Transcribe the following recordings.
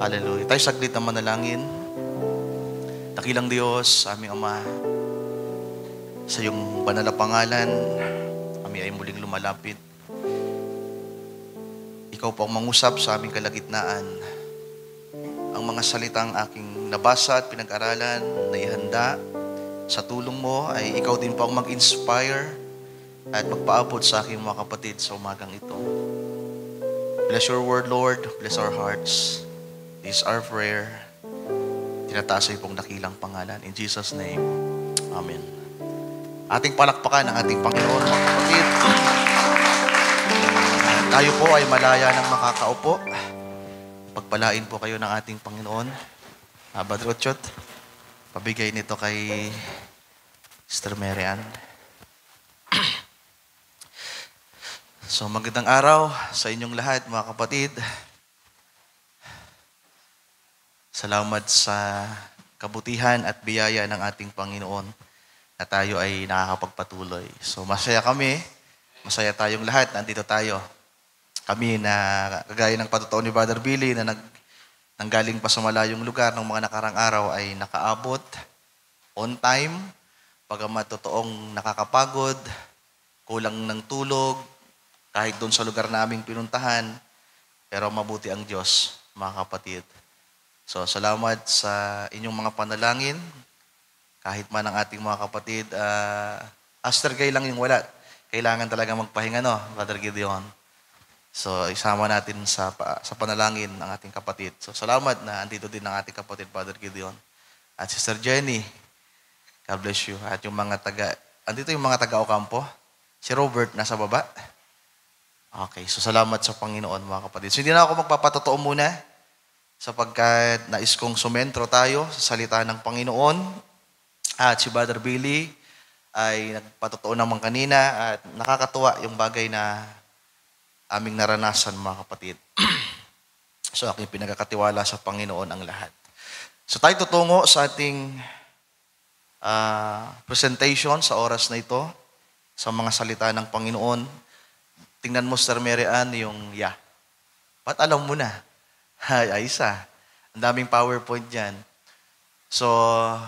Hallelujah. Tayo saglit na manalangin. Dakilang Diyos, aming Ama, sa iyong banal na pangalan, kami ay muling lumalapit. Ikaw po ang mangusap sa aming kalagitnaan. Ang mga salitang aking nabasa at pinag-aralan na ihanda sa tulong mo ay ikaw din po ang mag-inspire at magpaabot sa aking mga kapatid sa umagang ito. Bless your word, Lord. Bless our hearts. This is our prayer. Tinataas ay pong dakilang pangalan. In Jesus' name, Amen. Ating palakpakan ang ating Panginoon, mga kapatid. Tayo po ay malaya ng makakaupo. Pagpalain po kayo ng ating Panginoon. Brother Ochot, pabigay nito kay Sister Mary Ann. So magandang araw sa inyong lahat, mga kapatid. Salamat sa kabutihan at biyaya ng ating Panginoon na tayo ay nakakapagpatuloy. So masaya kami, masaya tayong lahat, nandito tayo. Kami na kagaya ng patotoo ni Brother Billy na nanggaling pa sa malayong lugar ng mga nakarang araw ay nakaabot, on time, pagamat totoong nakakapagod, kulang ng tulog, kahit doon sa lugar naming pinuntahan, pero mabuti ang Diyos, mga kapatid. So, salamat sa inyong mga panalangin. Kahit man ang ating mga kapatid, aftergay lang yung wala. Kailangan talaga magpahinga, no, Brother Gideon? So, isama natin sa panalangin ng ating kapatid. So, salamat na andito din ang ating kapatid, Brother Gideon. At Sister Jenny, God bless you. At yung mga andito yung mga taga-Ocampo. Si Robert, nasa baba. Okay, so salamat sa Panginoon, mga kapatid. So, hindi na ako magpapatotoo muna. Sapagkat nais kong sumentro tayo sa salita ng Panginoon. At si Brother Billy ay nagpatotoo naman kanina at nakakatuwa yung bagay na aming naranasan, mga kapatid. So aking pinagkakatiwala sa Panginoon ang lahat. So tayo tutungo sa ating presentation sa oras na ito sa mga salita ng Panginoon. Tingnan mo, Sister Mary Ann, yung Ba't alam mo na? Ay, isa. Ang daming PowerPoint dyan. So,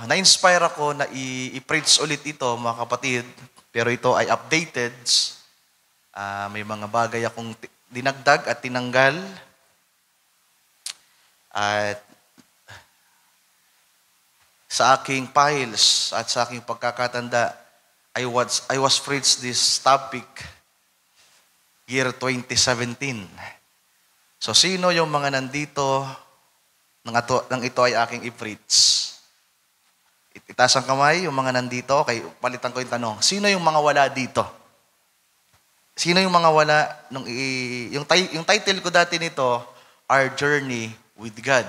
na-inspire ako na i-preach ulit ito, mga kapatid. Pero ito ay updated. May mga bagay akong dinagdag at tinanggal. At sa aking files at sa aking pagkakatanda, I was preached this topic year 2017. So, sino yung mga nandito nang ito ay aking i-preach? Itaas ang kamay, yung mga nandito. Okay, palitan ko yung tanong. Sino yung mga wala dito? Sino yung mga wala? Yung title ko dati nito, Our Journey with God.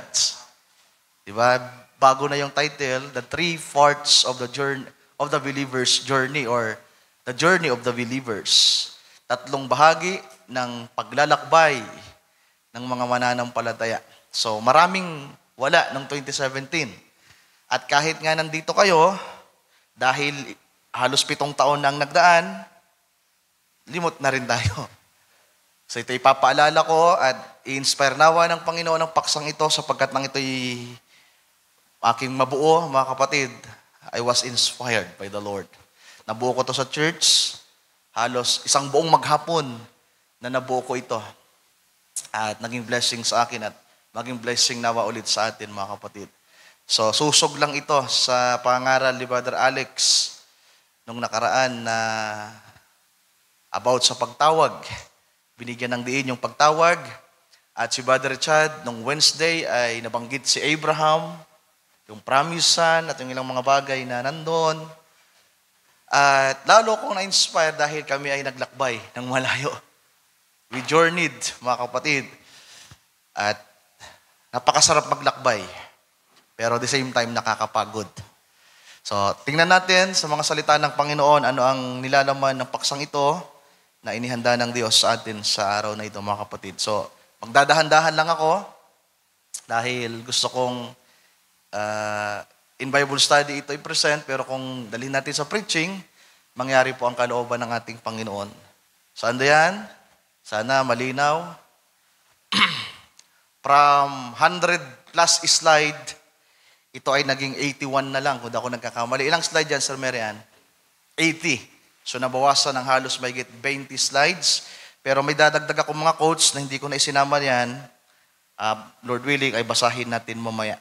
Diba? Bago na yung title, The 3/4 of the journey of the believer's journey or The Journey of the Believers. 3 bahagi ng paglalakbay ng mga mananampalataya. So, maraming wala ng 2017. At kahit nga nandito kayo, dahil halos 7 taon na ang nagdaan, limot na rin tayo. So, ito ipapaalala ko at i-inspire nawa ng Panginoon ang paksang ito sapagkat nang ito'y aking mabuo, mga kapatid, I was inspired by the Lord. Nabuo ko to sa church, halos 1 buong maghapon na nabuo ko ito. At naging blessing sa akin at maging blessing nawa ulit sa atin, mga kapatid. So, susog lang ito sa pangaral ni Brother Alex nung nakaraan na about sa pagtawag. Binigyan ng diin yung pagtawag. At si Brother Chad, nung Wednesday ay nabanggit si Abraham, yung promisan at yung ilang mga bagay na nandun. At lalo kong na-inspire dahil kami ay naglakbay ng malayo. We journeyed, mga kapatid. At napakasarap maglakbay. Pero at the same time, nakakapagod. So, tingnan natin sa mga salita ng Panginoon, ano ang nilalaman ng paksang ito na inihanda ng Diyos sa atin sa araw na ito, mga kapatid. So, magdadahan-dahan lang ako dahil gusto kong in Bible study ito i-present, pero kung dalhin natin sa preaching, mangyari po ang kalooban ng ating Panginoon. Saan yan? Sana malinaw. From 100 plus slide, ito ay naging 81 na lang kung ako nagkakamali. Ilang slide yan, Sir Marian? 80. So nabawasan ng halos mahigit 20 slides. Pero may dadagdag ako mga quotes na hindi ko na isinama yan. Lord willing, ay basahin natin mamaya.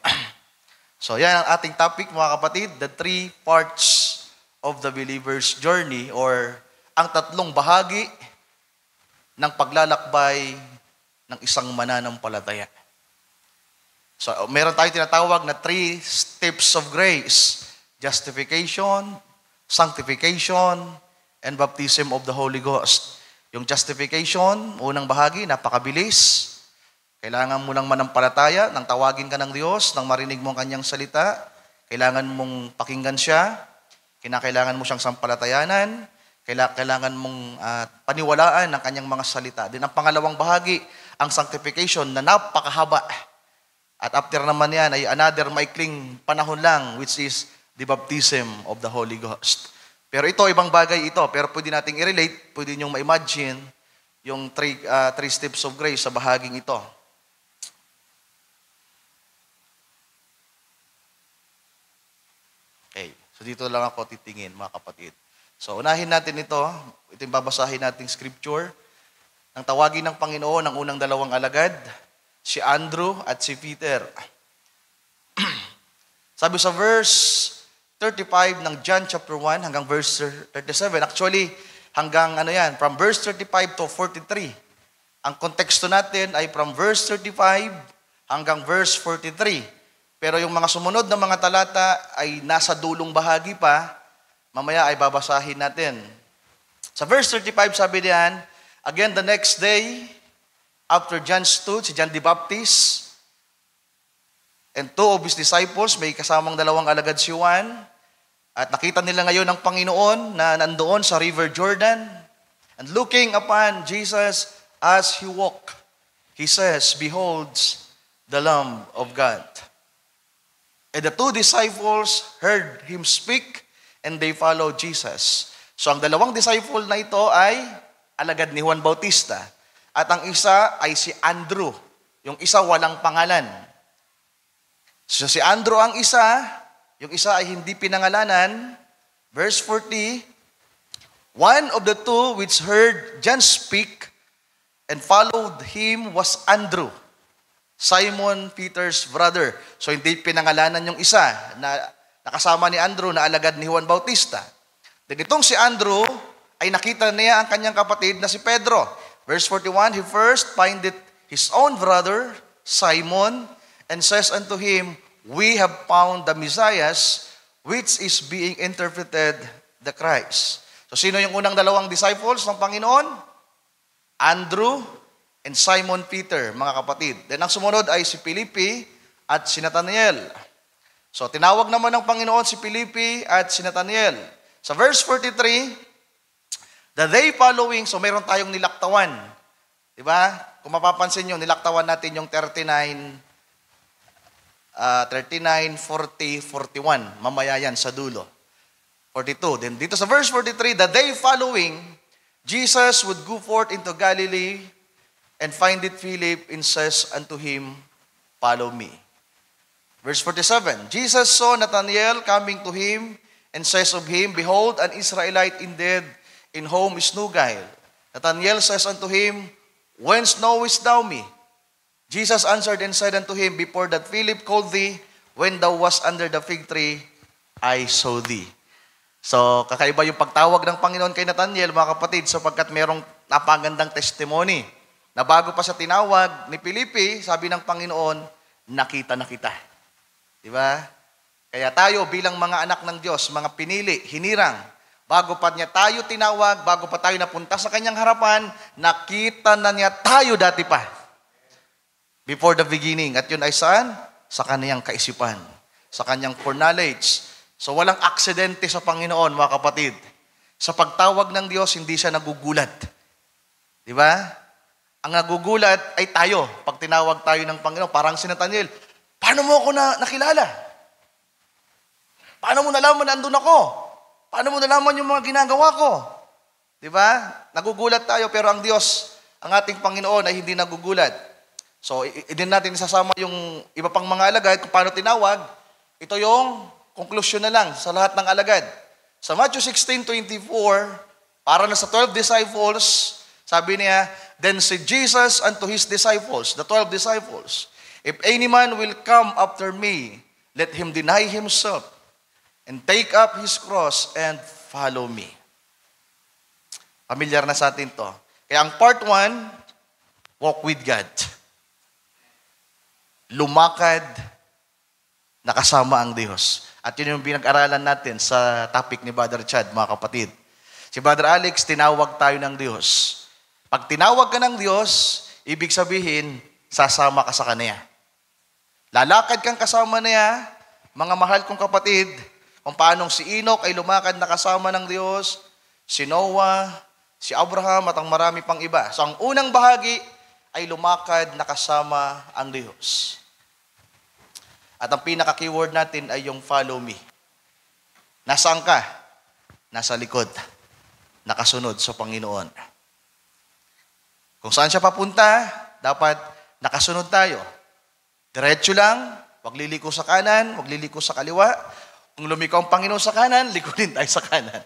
So yan ang ating topic, mga kapatid. The 3 parts of the believer's journey, or ang 3 bahagi ng paglalakbay ng isang mananampalataya. So, meron tayong tinatawag na 3 steps of grace: justification, sanctification, and baptism of the Holy Ghost. Yung justification, unang bahagi, napakabilis. Kailangan mo lang manampalataya, nang tawagin ka ng Diyos, nang marinig mo ang kanyang salita. Kailangan mong pakinggan siya. Kinakailangan mo siyang sampalatayanan. Kailangan mong paniwalaan ang kanyang mga salita. Din ang pangalawang bahagi, ang sanctification, na napakahaba. At after naman yan ay another maikling panahon lang, which is the baptism of the Holy Ghost. Pero ito, ibang bagay ito. Pero pwede nating i-relate, pwede niyong ma-imagine yung 3 steps of grace sa bahaging ito. Okay, so dito lang ako titingin, mga kapatid. So unahin natin ito yung babasahin nating scripture. Ang tawagin ng Panginoon ang unang 2 alagad, si Andrew at si Peter. Sabi sa verse 35 ng John chapter 1 hanggang verse 37. Actually, hanggang from verse 35 to 43. Ang konteksto natin ay from verse 35 hanggang verse 43. Pero yung mga sumunod na mga talata ay nasa dulong bahagi pa. Mamaya ay babasahin natin. Sa verse 35 sabi diyan, again the next day, after John stood, si John the Baptist, and 2 of his disciples, may kasamang 2 alagad si Juan, at nakita nila ngayon ang Panginoon na nandoon sa River Jordan, and looking upon Jesus as he walked, he says, "Behold the Lamb of God." And the 2 disciples heard him speak, and they followed Jesus. So ang 2 disciple na ito ay alagad ni Juan Bautista. At ang isa ay si Andrew. Yung isa walang pangalan. So si Andrew ang isa, yung isa ay hindi pinangalanan. Verse 40, one of the 2 which heard John speak and followed him was Andrew, Simon Peter's brother. So hindi pinangalanan yung isa na nakasama ni Andrew na alagad ni Juan Bautista. Then itong si Andrew ay nakita niya ang kanyang kapatid na si Pedro. Verse 41, he first findeth his own brother, Simon, and says unto him, "We have found the Messiah," which is being interpreted the Christ. So sino yung unang 2 disciples ng Panginoon? Andrew and Simon Peter, mga kapatid. Then ang sumunod ay si Felipe at si Nathanael. So tinawag naman ng Panginoon si Felipe at si Nathanael. Sa verse 43, the day following, so meron tayong nilaktawan. Diba? Kung mapapansin nyo, nilaktawan natin yung 39, 40, 41. Mamaya yan sa dulo. 42. Then dito sa verse 43, the day following, Jesus would go forth into Galilee and findeth Philip and says unto him, "Follow me." Verse 47, Jesus saw Nathanael coming to him and says of him, "Behold, an Israelite indeed, in whom is no guile." Nathanael says unto him, "Whence knowest thou me?" Jesus answered and said unto him, "Before that Philip called thee, when thou wast under the fig tree, I saw thee." So, kakaiba yung pagtawag ng Panginoon kay Nathanael, mga kapatid, sapagkat merong napagandang testimony na bago pa sa tinawag ni Felipe, sabi ng Panginoon, "Nakita na kita." Diba? Kaya tayo bilang mga anak ng Diyos, mga pinili, hinirang, bago pa niya tayo tinawag, bago pa tayo napunta sa kanyang harapan, nakita na niya tayo dati pa. Before the beginning. At yun ay saan? Sa kanyang kaisipan. Sa kanyang foreknowledge. So walang aksidente sa Panginoon, mga kapatid. Sa pagtawag ng Diyos, hindi siya nagugulat. Di ba? Ang nagugulat ay tayo. Pag tinawag tayo ng Panginoon, parang si Nathanael, paano mo ako nakilala? Paano mo nalaman na andun ako? Paano mo nalaman yung mga ginagawa ko? Di ba? Nagugulat tayo, pero ang Diyos, ang ating Panginoon ay hindi nagugulat. So, din natin isasama yung iba pang mga alagad kung paano tinawag. Ito yung conclusion na lang sa lahat ng alagad. Sa Matthew 16:24, para na sa 12 disciples, sabi niya, then said Jesus unto his disciples, the 12 disciples, if any man will come after me, let him deny himself and take up his cross and follow me. Familiar na sa atin to. Kaya ang part 1, walk with God. Lumakad na kasama ang Diyos. At yun yung pinag-aralan natin sa topic ni Brother Chad, mga kapatid. Si Brother Alex, tinawag tayo ng Diyos. Pag tinawag ka ng Diyos, ibig sabihin, sasama ka sa Kanya. Lalakad kang kasama niya, mga mahal kong kapatid, kung paanong si Enoch ay lumakad na kasama ng Diyos, si Noah, si Abraham at ang marami pang iba. So ang unang bahagi ay lumakad na kasama ang Diyos. At ang pinaka-keyword natin ay yung follow me. Nasaan ka? Nasa likod. Nakasunod sa Panginoon. Kung saan siya papunta, dapat nakasunod tayo. Diretso lang, wag liliko sa kanan, wag liliko sa kaliwa. Kung lumiko ang Panginoon sa kanan, likunin tayo sa kanan.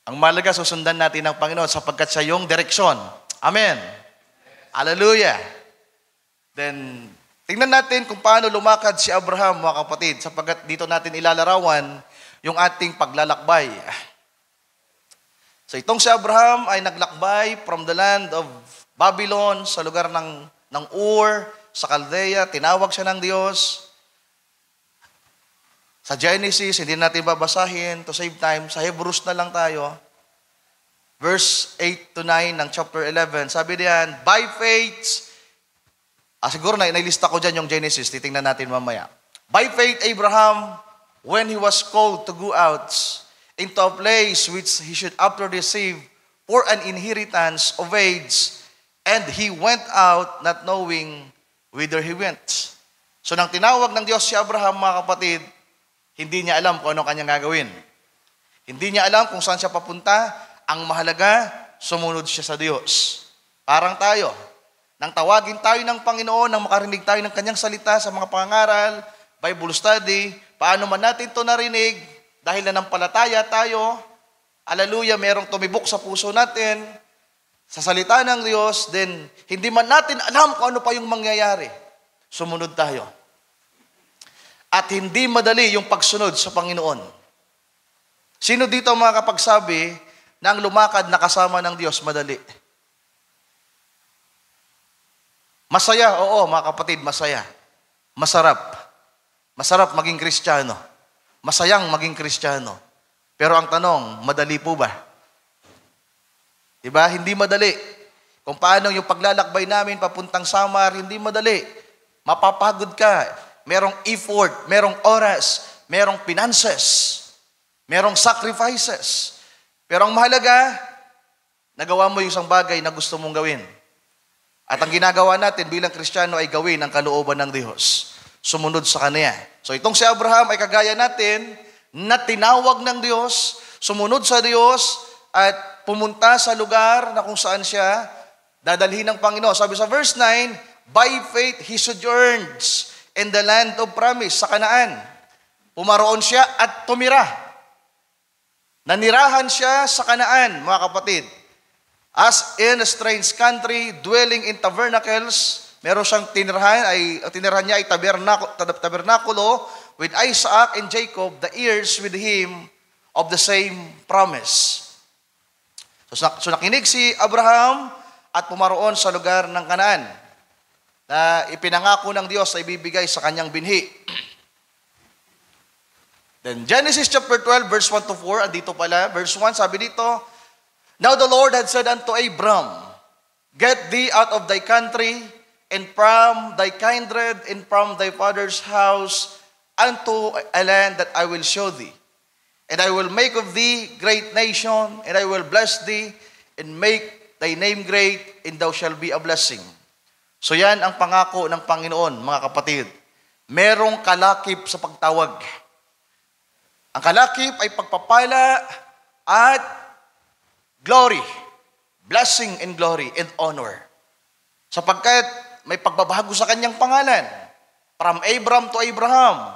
Ang mahalaga, susundan natin ang Panginoon sapagkat siya yung direksyon. Amen. Hallelujah. Then, tingnan natin kung paano lumakad si Abraham, mga kapatid, sapagkat dito natin ilalarawan yung ating paglalakbay. So, itong si Abraham ay naglakbay from the land of Babylon sa lugar ng Ur, sa Chaldea. Tinawag siya ng Diyos. Sa Genesis, hindi natin babasahin to save time. Sa Hebrews na lang tayo. Verse 8 to 9 ng chapter 11, sabi diyan, by faith, siguro na inilista ko dyan yung Genesis, titingnan natin mamaya. By faith, Abraham, when he was called to go out into a place which he should after receive for an inheritance of age, and he went out not knowing whither he went. So nang tinawag ng Diyos si Abraham, mga kapatid, hindi niya alam kung ano kanyang gagawin. Hindi niya alam kung saan siya papunta. Ang mahalaga, sumunod siya sa Diyos. Parang tayo. Nang tawagin tayo ng Panginoon, nang makarinig tayo ng kanyang salita sa mga pangangaral, Bible study, paano man natin ito narinig, dahil nanampalataya tayo, hallelujah, merong tumibok sa puso natin, sa salita ng Diyos, then hindi man natin alam kung ano pa yung mangyayari. Sumunod tayo. At hindi madali yung pagsunod sa Panginoon. Sino dito mga kapagsabi na ang lumakad na kasama ng Diyos madali? Masaya, oo mga kapatid, masaya. Masarap. Masarap maging Kristiyano. Masayang maging Kristiyano. Pero ang tanong, madali po ba? Diba? Hindi madali. Kung paano yung paglalakbay namin papuntang Samar, hindi madali. Mapapagod ka. Merong effort, merong oras, merong finances, merong sacrifices. Pero ang mahalaga, nagawa mo yung isang bagay na gusto mong gawin. At ang ginagawa natin bilang Kristiyano ay gawin ang kalooban ng Diyos. Sumunod sa Kanya. So itong si Abraham ay kagaya natin na tinawag ng Diyos, sumunod sa Diyos at pumunta sa lugar na kung saan siya dadalhin ng Panginoon. Sabi sa verse 9, by faith he sojourns in the land of promise, sa Kanaan. Pumaroon siya at tumira. Nanirahan siya sa Kanaan, mga kapatid. As in a strange country, dwelling in tabernacles, meron siyang tinirahan niya ay tabernakulo with Isaac and Jacob, the heirs with him of the same promise. So nakinig si Abraham at pumaroon sa lugar ng Kanaan na ipinangako ng Diyos na ibibigay sa kanyang binhi. Then Genesis chapter 12, verse 1 to 4, andito pala, verse 1, sabi dito, now the Lord had said unto Abram, get thee out of thy country, and from thy kindred, and from thy father's house, unto a land that I will show thee. And I will make of thee great nation, and I will bless thee, and make thy name great, and thou shalt be a blessing. So yan ang pangako ng Panginoon, mga kapatid. Merong kalakip sa pagtawag. Ang kalakip ay pagpapala at glory. Blessing and glory and honor. Sapagkat may pagbabago sa kanyang pangalan. From Abram to Abraham.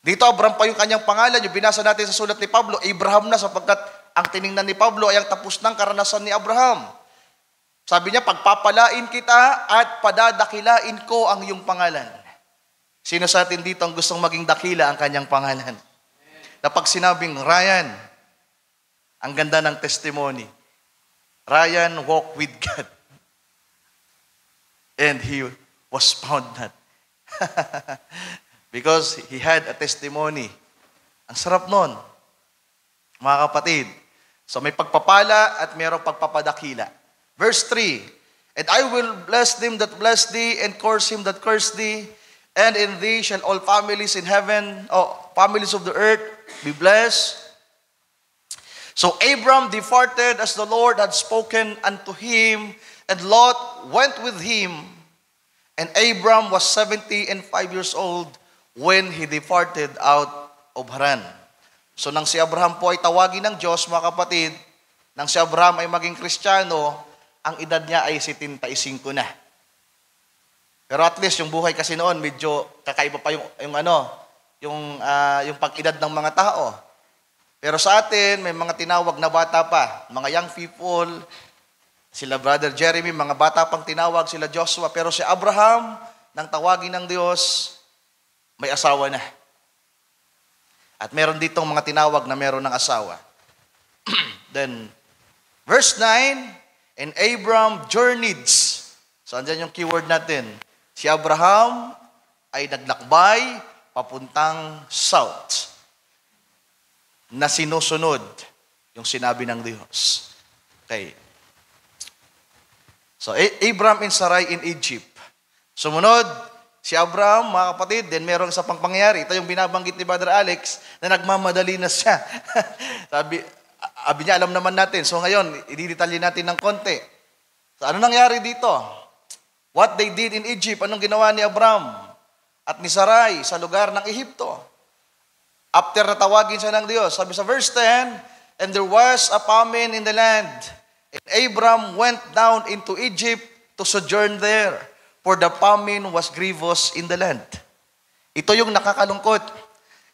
Dito, Abram pa yung kanyang pangalan. Yung binasa natin sa sulat ni Pablo, Abraham na sapagkat ang tiningnan ni Pablo ay ang tapos ng karanasan ni Abraham. Sabi niya, pagpapalain kita at padadakilain ko ang iyong pangalan. Sino sa atin dito ang gustong maging dakila ang kanyang pangalan? Na pag sinabing, Ryan, ang ganda ng testimony. Ryan walked with God. And he was found not. Because he had a testimony. Ang sarap nun, mga kapatid. So may pagpapala at mayroong pagpapadakila. Verse 3, and I will bless them that bless thee, and curse him that curse thee, and in thee shall all families in heaven, families of the earth, be blessed. So Abram departed as the Lord had spoken unto him, and Lot went with him, and Abram was 75 years old when he departed out of Haran. So nang si Abraham po ay tawagin ng Diyos, mga kapatid, nang si Abraham ay maging Kristiyano, ang edad niya ay 75 na. Pero at least yung buhay kasi noon medyo kakaiba pa yung pag-edad ng mga tao. Pero sa atin may mga tinawag na bata pa, mga young people, sila Brother Jeremy, mga bata pang tinawag, sila Joshua, pero si Abraham nang tawagin ng Diyos, may asawa na. At meron ditong mga tinawag na meron ng asawa. Then, verse 9, and Abram journeyed. So, andyan yung keyword natin. Si Abraham ay naglakbay papuntang south na sinusunod yung sinabi ng Diyos. Okay. So, Abram and Sarai in Egypt. Sumunod, si Abraham, mga kapatid, then merong isa pang pangyayari. Ito yung binabanggit ni Brother Alex na nagmamadali na siya. sabi niya, alam naman natin. So ngayon, i-detalye natin ng konti. So ano nangyari dito? What they did in Egypt, anong ginawa ni Abraham at ni Sarai sa lugar ng Ehipto? After natawagin siya ng Diyos, sabi sa verse 10, and there was a famine in the land, and Abram went down into Egypt to sojourn there. For the famine was grievous in the land. Ito yung nakakalungkot.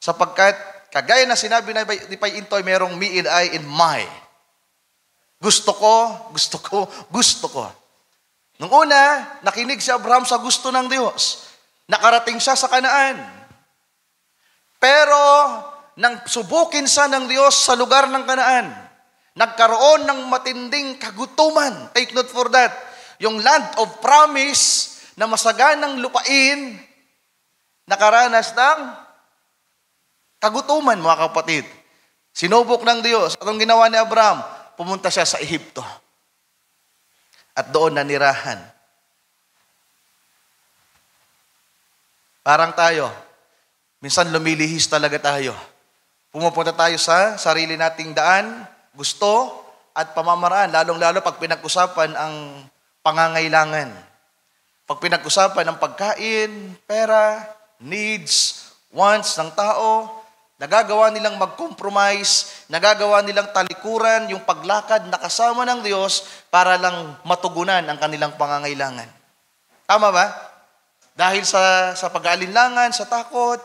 Sapagkat, kagaya na sinabi ni Pai Intoy, merong me and I and my. Gusto ko. Nung una, nakinig si Abraham sa gusto ng Diyos. Nakarating siya sa Kanaan. Pero, nang subukin siya ng Diyos sa lugar ng Kanaan, nagkaroon ng matinding kagutuman. Take note for that. Yung land of promise, na masaganang lupain, nakaranas ng kagutuman, mga kapatid. Sinubok ng Diyos. At ang ginawa ni Abraham, pumunta siya sa Ehipto. At doon nanirahan. Parang tayo, minsan lumilihis talaga tayo. Pumupunta tayo sa sarili nating daan, gusto, at pamamaraan, lalong-lalo pag pinag-usapan ang pangangailangan. Pag pinag-usapan ng pagkain, pera, needs, wants ng tao, nagagawa nilang mag-compromise, nagagawa nilang talikuran yung paglakad na kasama ng Diyos para lang matugunan ang kanilang pangangailangan. Tama ba? Dahil sa pag-aalinlangan, sa takot,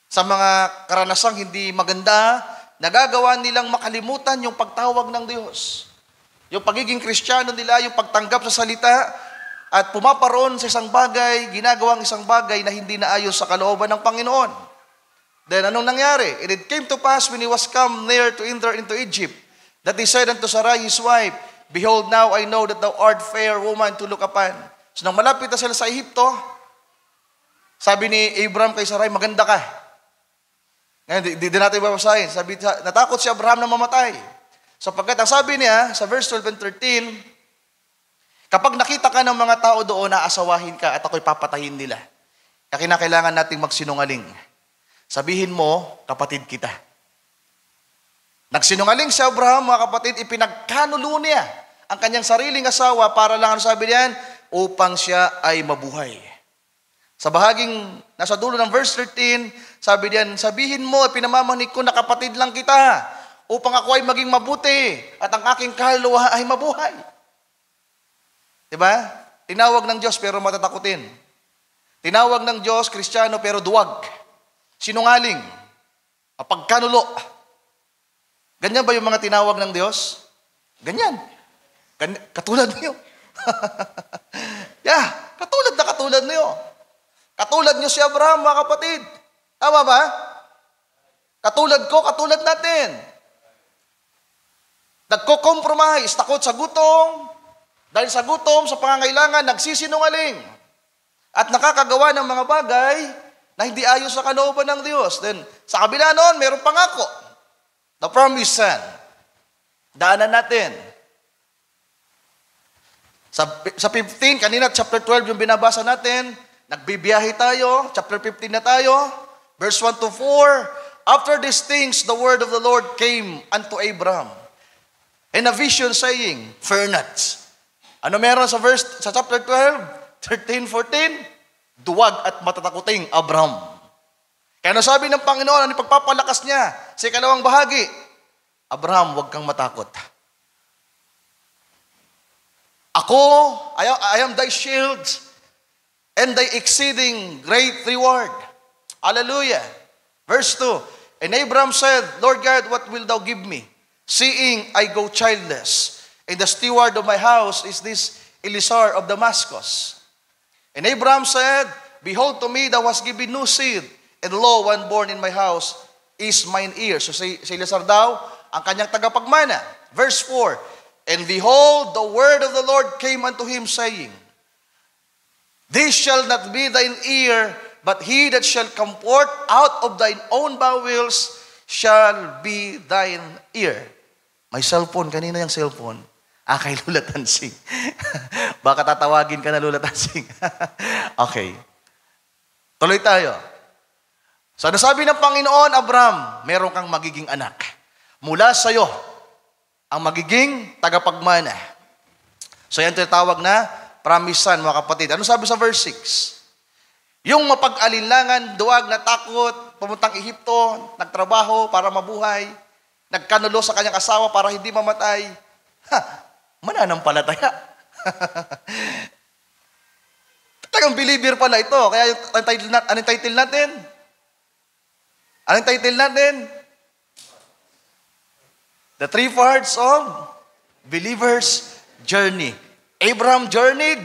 sa mga karanasang hindi maganda, nagagawa nilang makalimutan yung pagtawag ng Diyos. Yung pagiging Kristiyano nila, yung pagtanggap sa salita, at pumaparoon sa isang bagay, ginagawang isang bagay na hindi naayos sa kalooban ng Panginoon. Then anong nangyari? And it came to pass when he was come near to enter into Egypt, that he said unto Sarai his wife, Behold, now I know that thou art fair woman to look upon. So nang malapit na sila sa Ehipto, sabi ni Abram kay Sarai, maganda ka. Ngayon, di natin babasahin. Sabi, natakot si Abraham na mamatay. Sapagkat ang sabi niya sa verse 12 and 13, kapag nakita ka ng mga tao doon, naasawahin ka at ako'y papatayin nila. Kaya kinakailangan nating magsinungaling. Sabihin mo, kapatid kita. Nagsinungaling si Abraham, mga kapatid, ipinagkanulo niya ang kanyang sariling asawa para lang, ano sabi niyan, upang siya ay mabuhay. Sa bahaging nasa dulo ng verse 13, sabi diyan, sabihin mo, pinamamanig ko na kapatid lang kita, upang ako ay maging mabuti at ang aking kaluluwa ay mabuhay. Diba? Tinawag ng Diyos pero matatakutin. Tinawag ng Diyos, Kristiyano, pero duwag. Sinungaling. Mapagkanulo. Ganyan ba yung mga tinawag ng Diyos? Ganyan. Katulad niyo. Katulad niyo. Katulad niyo si Abraham, mga kapatid. Tama ba? Katulad ko, katulad natin. Nagko-compromise, takot sa gutom. Dahil sa gutom, sa pangangailangan, nagsisinungaling. At nakakagawa ng mga bagay na hindi ayon sa kalooban ng Diyos. Then, sa kabila noon, mayroong pangako. The promised son. Daanan natin. Sa 15, kanina chapter 12 yung binabasa natin, nagbibiyahe tayo, chapter 15 na tayo, verse 1 to 4, after these things, the word of the Lord came unto Abraham, in a vision saying, fear not. Ano meron sa chapter 12, 13, 14? Duwag at matatakuting Abraham. Kaya nasabi ng Panginoon, ano ipagpapalakas niya sa ikalawang bahagi, Abraham, huwag kang matakot. Ako, I am thy shield and thy exceeding great reward. Hallelujah. Verse 2, and Abraham said, Lord God, what wilt thou give me? Seeing I go childless, and the steward of my house is this Eliezer of Damascus. And Abraham said, behold, to me thou hast given no seed, and lo, one born in my house is mine heir. So si Eliezer daw, ang kanyang tagapagmana. Verse 4, and behold, the word of the Lord came unto him, saying, this shall not be thine heir, but he that shall come forth out of thine own bowels shall be thine heir. May cellphone, kanina yung cellphone. Kay Lula Tansing. Baka tatawagin ka na Lula Tansing. Okay. Tuloy tayo. So, nasabi ng Panginoon, Abraham, meron kang magiging anak. Mula sa'yo, ang magiging tagapagmana. So, yan tinatawag na promised son, mga kapatid. Ano sabi sa verse 6? Yung mapag-alinlangan, duwag, natakot, pumuntang Ehipto, nagtrabaho para mabuhay, nagkanulo sa kanyang asawa para hindi mamatay. Mananampalataya. Talagang believer pala ito. Kaya anong title natin? Anong title natin? The three parts of believer's journey. Abraham journeyed.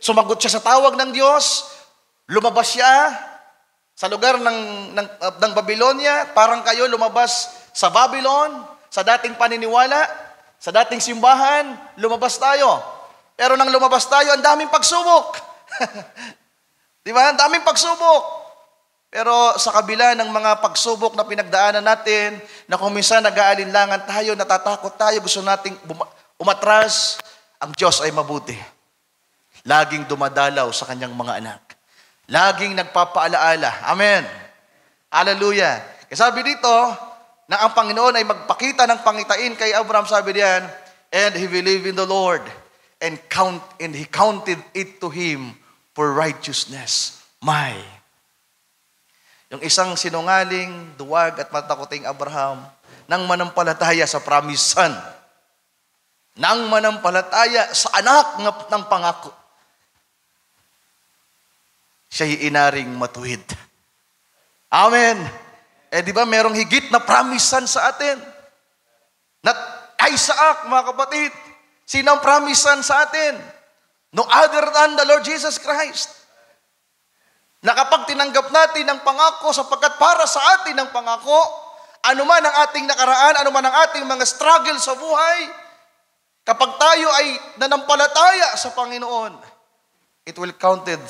Sumagot siya sa tawag ng Diyos. Lumabas siya sa lugar ng Babylonia. Parang kayo lumabas sa Babylon, sa dating paniniwala, sa dating simbahan, lumabas tayo. Pero nang lumabas tayo, ang daming pagsubok. Di ba? Ang daming pagsubok. Pero sa kabila ng mga pagsubok na pinagdaanan natin, na kung minsan nag-aalinlangan tayo, natatakot tayo, gusto nating umatras, ang Diyos ay mabuti. Laging dumadalaw sa kanyang mga anak. Laging nagpapaalaala. Amen. Hallelujah. Kasi sabi dito, na ang Panginoon ay magpakita ng pangitain kay Abraham, sabi diyan, and he believed in the Lord, and he counted it to him for righteousness. Yung isang sinungaling, duwag at matakuting Abraham, nang manampalataya sa promised son, nang manampalataya sa anak ng pangako, siya'y inaring matuwid. Amen. Di ba merong higit na promised son sa atin? Isaac, mga kapatid. Sino ang promised son sa atin? No other than the Lord Jesus Christ. Na kapag tinanggap natin ang pangako, sapagkat para sa atin ang pangako, anuman ang ating nakaraan, anuman ang ating mga struggle sa buhay, kapag tayo ay nanampalataya sa Panginoon, it will counted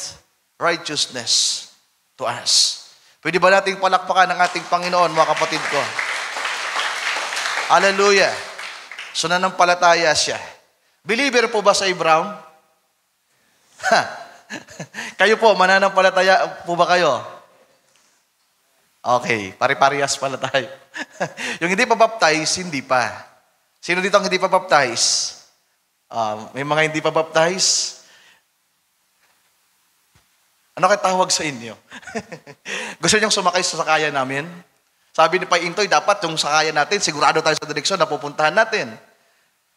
righteousness to us. Pwede ba nating palakpakan ng ating Panginoon, mga kapatid ko? Hallelujah. So nanampalataya siya. Believer po ba sa Abraham? Kayo po, mananampalataya po ba kayo? Okay, pare-parehas pala tayo. Yung hindi pa baptize, hindi pa. Sino dito ang hindi pa baptize? May mga hindi pa baptize? Ano kaya tawag sa inyo? Gusto niyong sumakay sa sakayan namin? Sabi ni Pai Intoy, dapat yung sakayan natin, sigurado tayo sa direksyon na pupuntahan natin.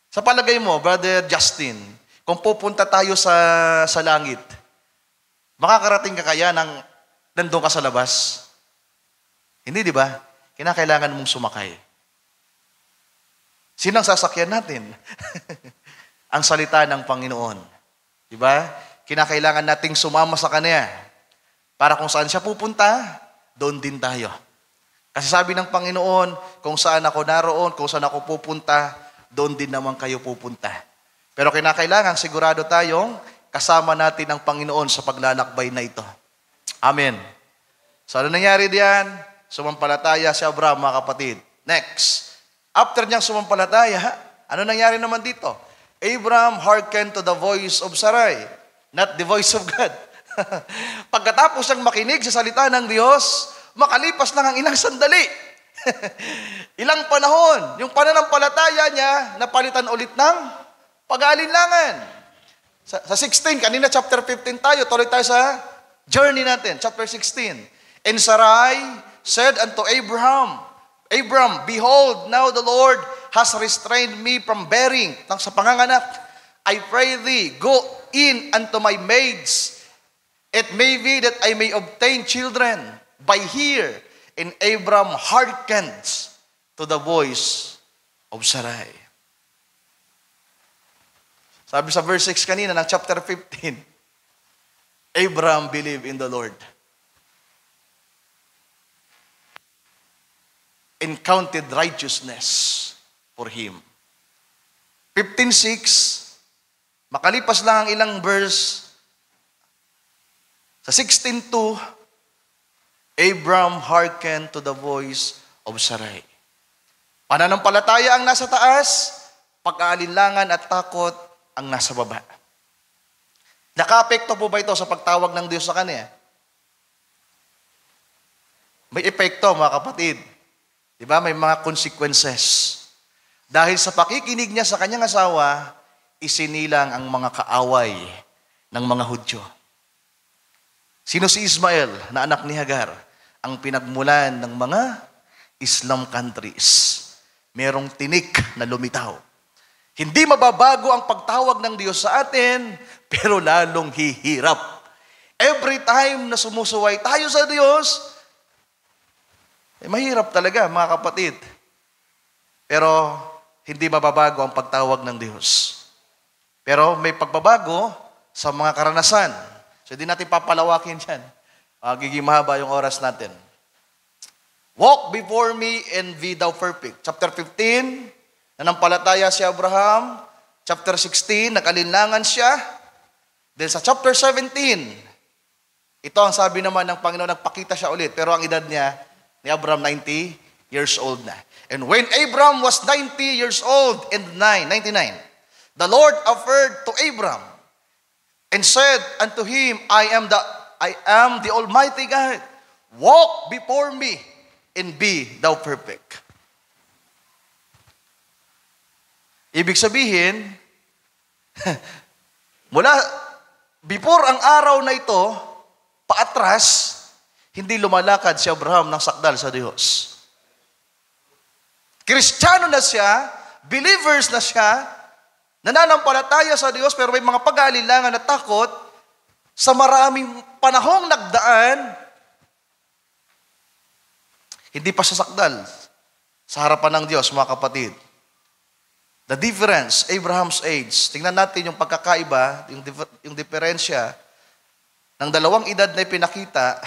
Sa palagay mo, Brother Justin, kung pupunta tayo sa langit, makakarating ka kaya ng nandun ka sa labas? Hindi, di ba? Kinakailangan mong sumakay. Sinang sasakyan natin? Ang salita ng Panginoon. Di ba? Kinakailangan nating sumama sa Kanya. Para kung saan siya pupunta, doon din tayo. Kasi sabi ng Panginoon, kung saan ako naroon, kung saan ako pupunta, doon din naman kayo pupunta. Pero kinakailangan sigurado tayong kasama natin ang Panginoon sa paglalakbay na ito. Amen. So ano nangyari diyan? Sumampalataya si Abraham, mga kapatid. Next. After niyang sumampalataya, ano nangyari naman dito? Abraham hearkened to the voice of Sarai, not the voice of God. Pagkatapos siyang makinig sa salita ng Diyos, makalipas lang ang ilang sandali. Ilang panahon, yung pananampalataya niya, napalitan ulit ng pag-aalinlangan. Sa 16, kanina chapter 15 tayo, tuloy tayo sa journey natin, chapter 16. And Sarai said unto Abraham, Abram, behold, now the Lord has restrained me from bearing. Sa panganganak, I pray thee, go in unto my maids. It may be that I may obtain children by here. And Abram hearkened to the voice of Sarai. Sabi sa verse 6 kanina ng chapter 15, Abram believed in the Lord and counted righteousness for him. 15:6, makalipas lang ang ilang verse, sa 16:2, Abram hearkened to the voice of Sarai. Pananampalataya ang nasa taas, pag-aalinlangan at takot ang nasa baba. Naka-apekto po ba ito sa pagtawag ng Diyos sa kanya? May epekto, mga kapatid. Di ba? May mga consequences. Dahil sa pakikinig niya sa kanyang asawa, isinilang ang mga kaaway ng mga Hudyo. Sino si Ismael na anak ni Hagar? Ang pinagmulan ng mga Islam countries. Merong tinik na lumitaw. Hindi mababago ang pagtawag ng Diyos sa atin, pero lalong hihirap. Every time na sumusuway tayo sa Diyos, mahirap talaga, mga kapatid. Pero hindi mababago ang pagtawag ng Diyos. Pero may pagbabago sa mga karanasan. So hindi natin papalawakin yan. Giging mahaba yung oras natin. Walk before me and be thou perfect. Chapter 15, nanampalataya si Abraham. Chapter 16, nakalinlangan siya. Then sa chapter 17, ito ang sabi naman ng Panginoon, nagpakita siya ulit. Pero ang edad niya, ni Abraham, 90 years old na. And when Abraham was 90 years old and 99, the Lord offered to Abraham and said unto him, I am the Almighty God. Walk before me and be thou perfect. Ibig sabihin, mula before ang araw na ito, paatras, hindi lumalakad si Abraham ng sakdal sa Diyos. Kristiyano na siya, believers na siya, nananampalataya sa Diyos, pero may mga pag-aalilangan at takot, sa maraming panahong nagdaan, hindi pa siya sakdal sa harapan ng Diyos, mga kapatid. The difference, Abraham's age, tingnan natin yung pagkakaiba, yung diferensya ng dalawang edad na ipinakita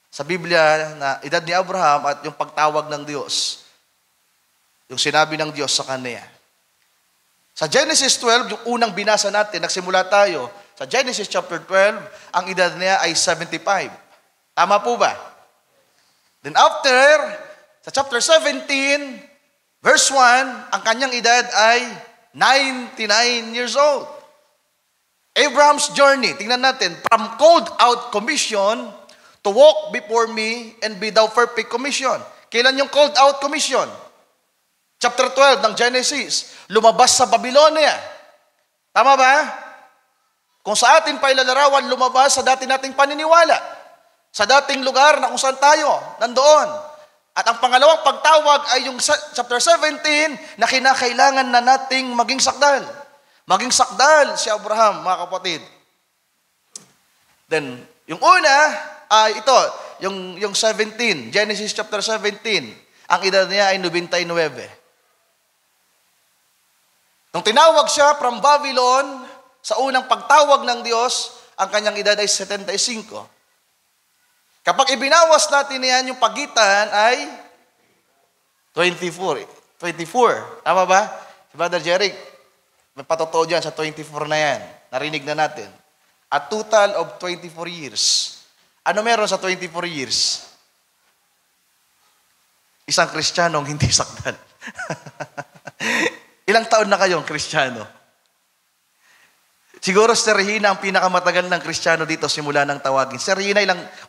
sa Biblia na edad ni Abraham at yung pagtawag ng Diyos. Yung sinabi ng Diyos sa kanya. Sa Genesis 12, yung unang binasa natin, nagsimula tayo, sa Genesis chapter 12, ang edad niya ay 75. Tama po ba? Then after, sa chapter 17, verse 1, ang kanyang edad ay 99 years old. Abraham's journey, tingnan natin, from called out commission to walk before me and be thou perfect commission. Kailan yung called out commission? Chapter 12 ng Genesis, lumabas sa Babylonia. Tama ba? Kung sa atin pa ilalarawan, lumabas sa dati nating paniniwala. Sa dating lugar na kung saan tayo, nandoon. At ang pangalawang pagtawag ay yung chapter 17 na kinakailangan na nating maging sakdal. Maging sakdal si Abraham, mga kapatid. Then, yung una ay ito, yung 17, Genesis chapter 17. Ang edad niya ay 99. Nung tinawag siya from Babylon, sa unang pagtawag ng Diyos, ang kanyang edad ay 75. Kapag ibinawas natin yan, yung pagitan ay 24. 24. Tama ba? Si Brother Jeric, may patotoo dyan sa 24 na yan. Narinig na natin. A total of 24 years. Ano meron sa 24 years? Isang Kristiyanong hindi sakdal. Ilang taon na kayong Kristiyano? Siguro si Regina ang pinakamatagal ng Kristiyano dito simula ng tawagin. Si Regina,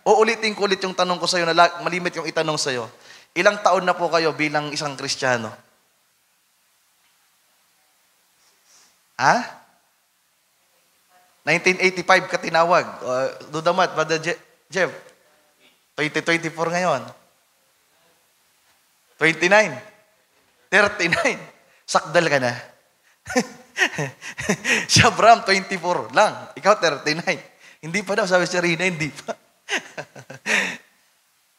uulitin ko ulit yung tanong ko sa iyo, na malimit yung itanong sa iyo. Ilang taon na po kayo bilang isang Kristiyano? Ha? 1985 ka tinawag. Dudamat, Brother Jeff. 2024 ngayon. 29. 39. Sakdal ka na. Si Abraham, 24 lang. Ikaw, 39. Hindi pa daw, sabi si Rina, hindi pa.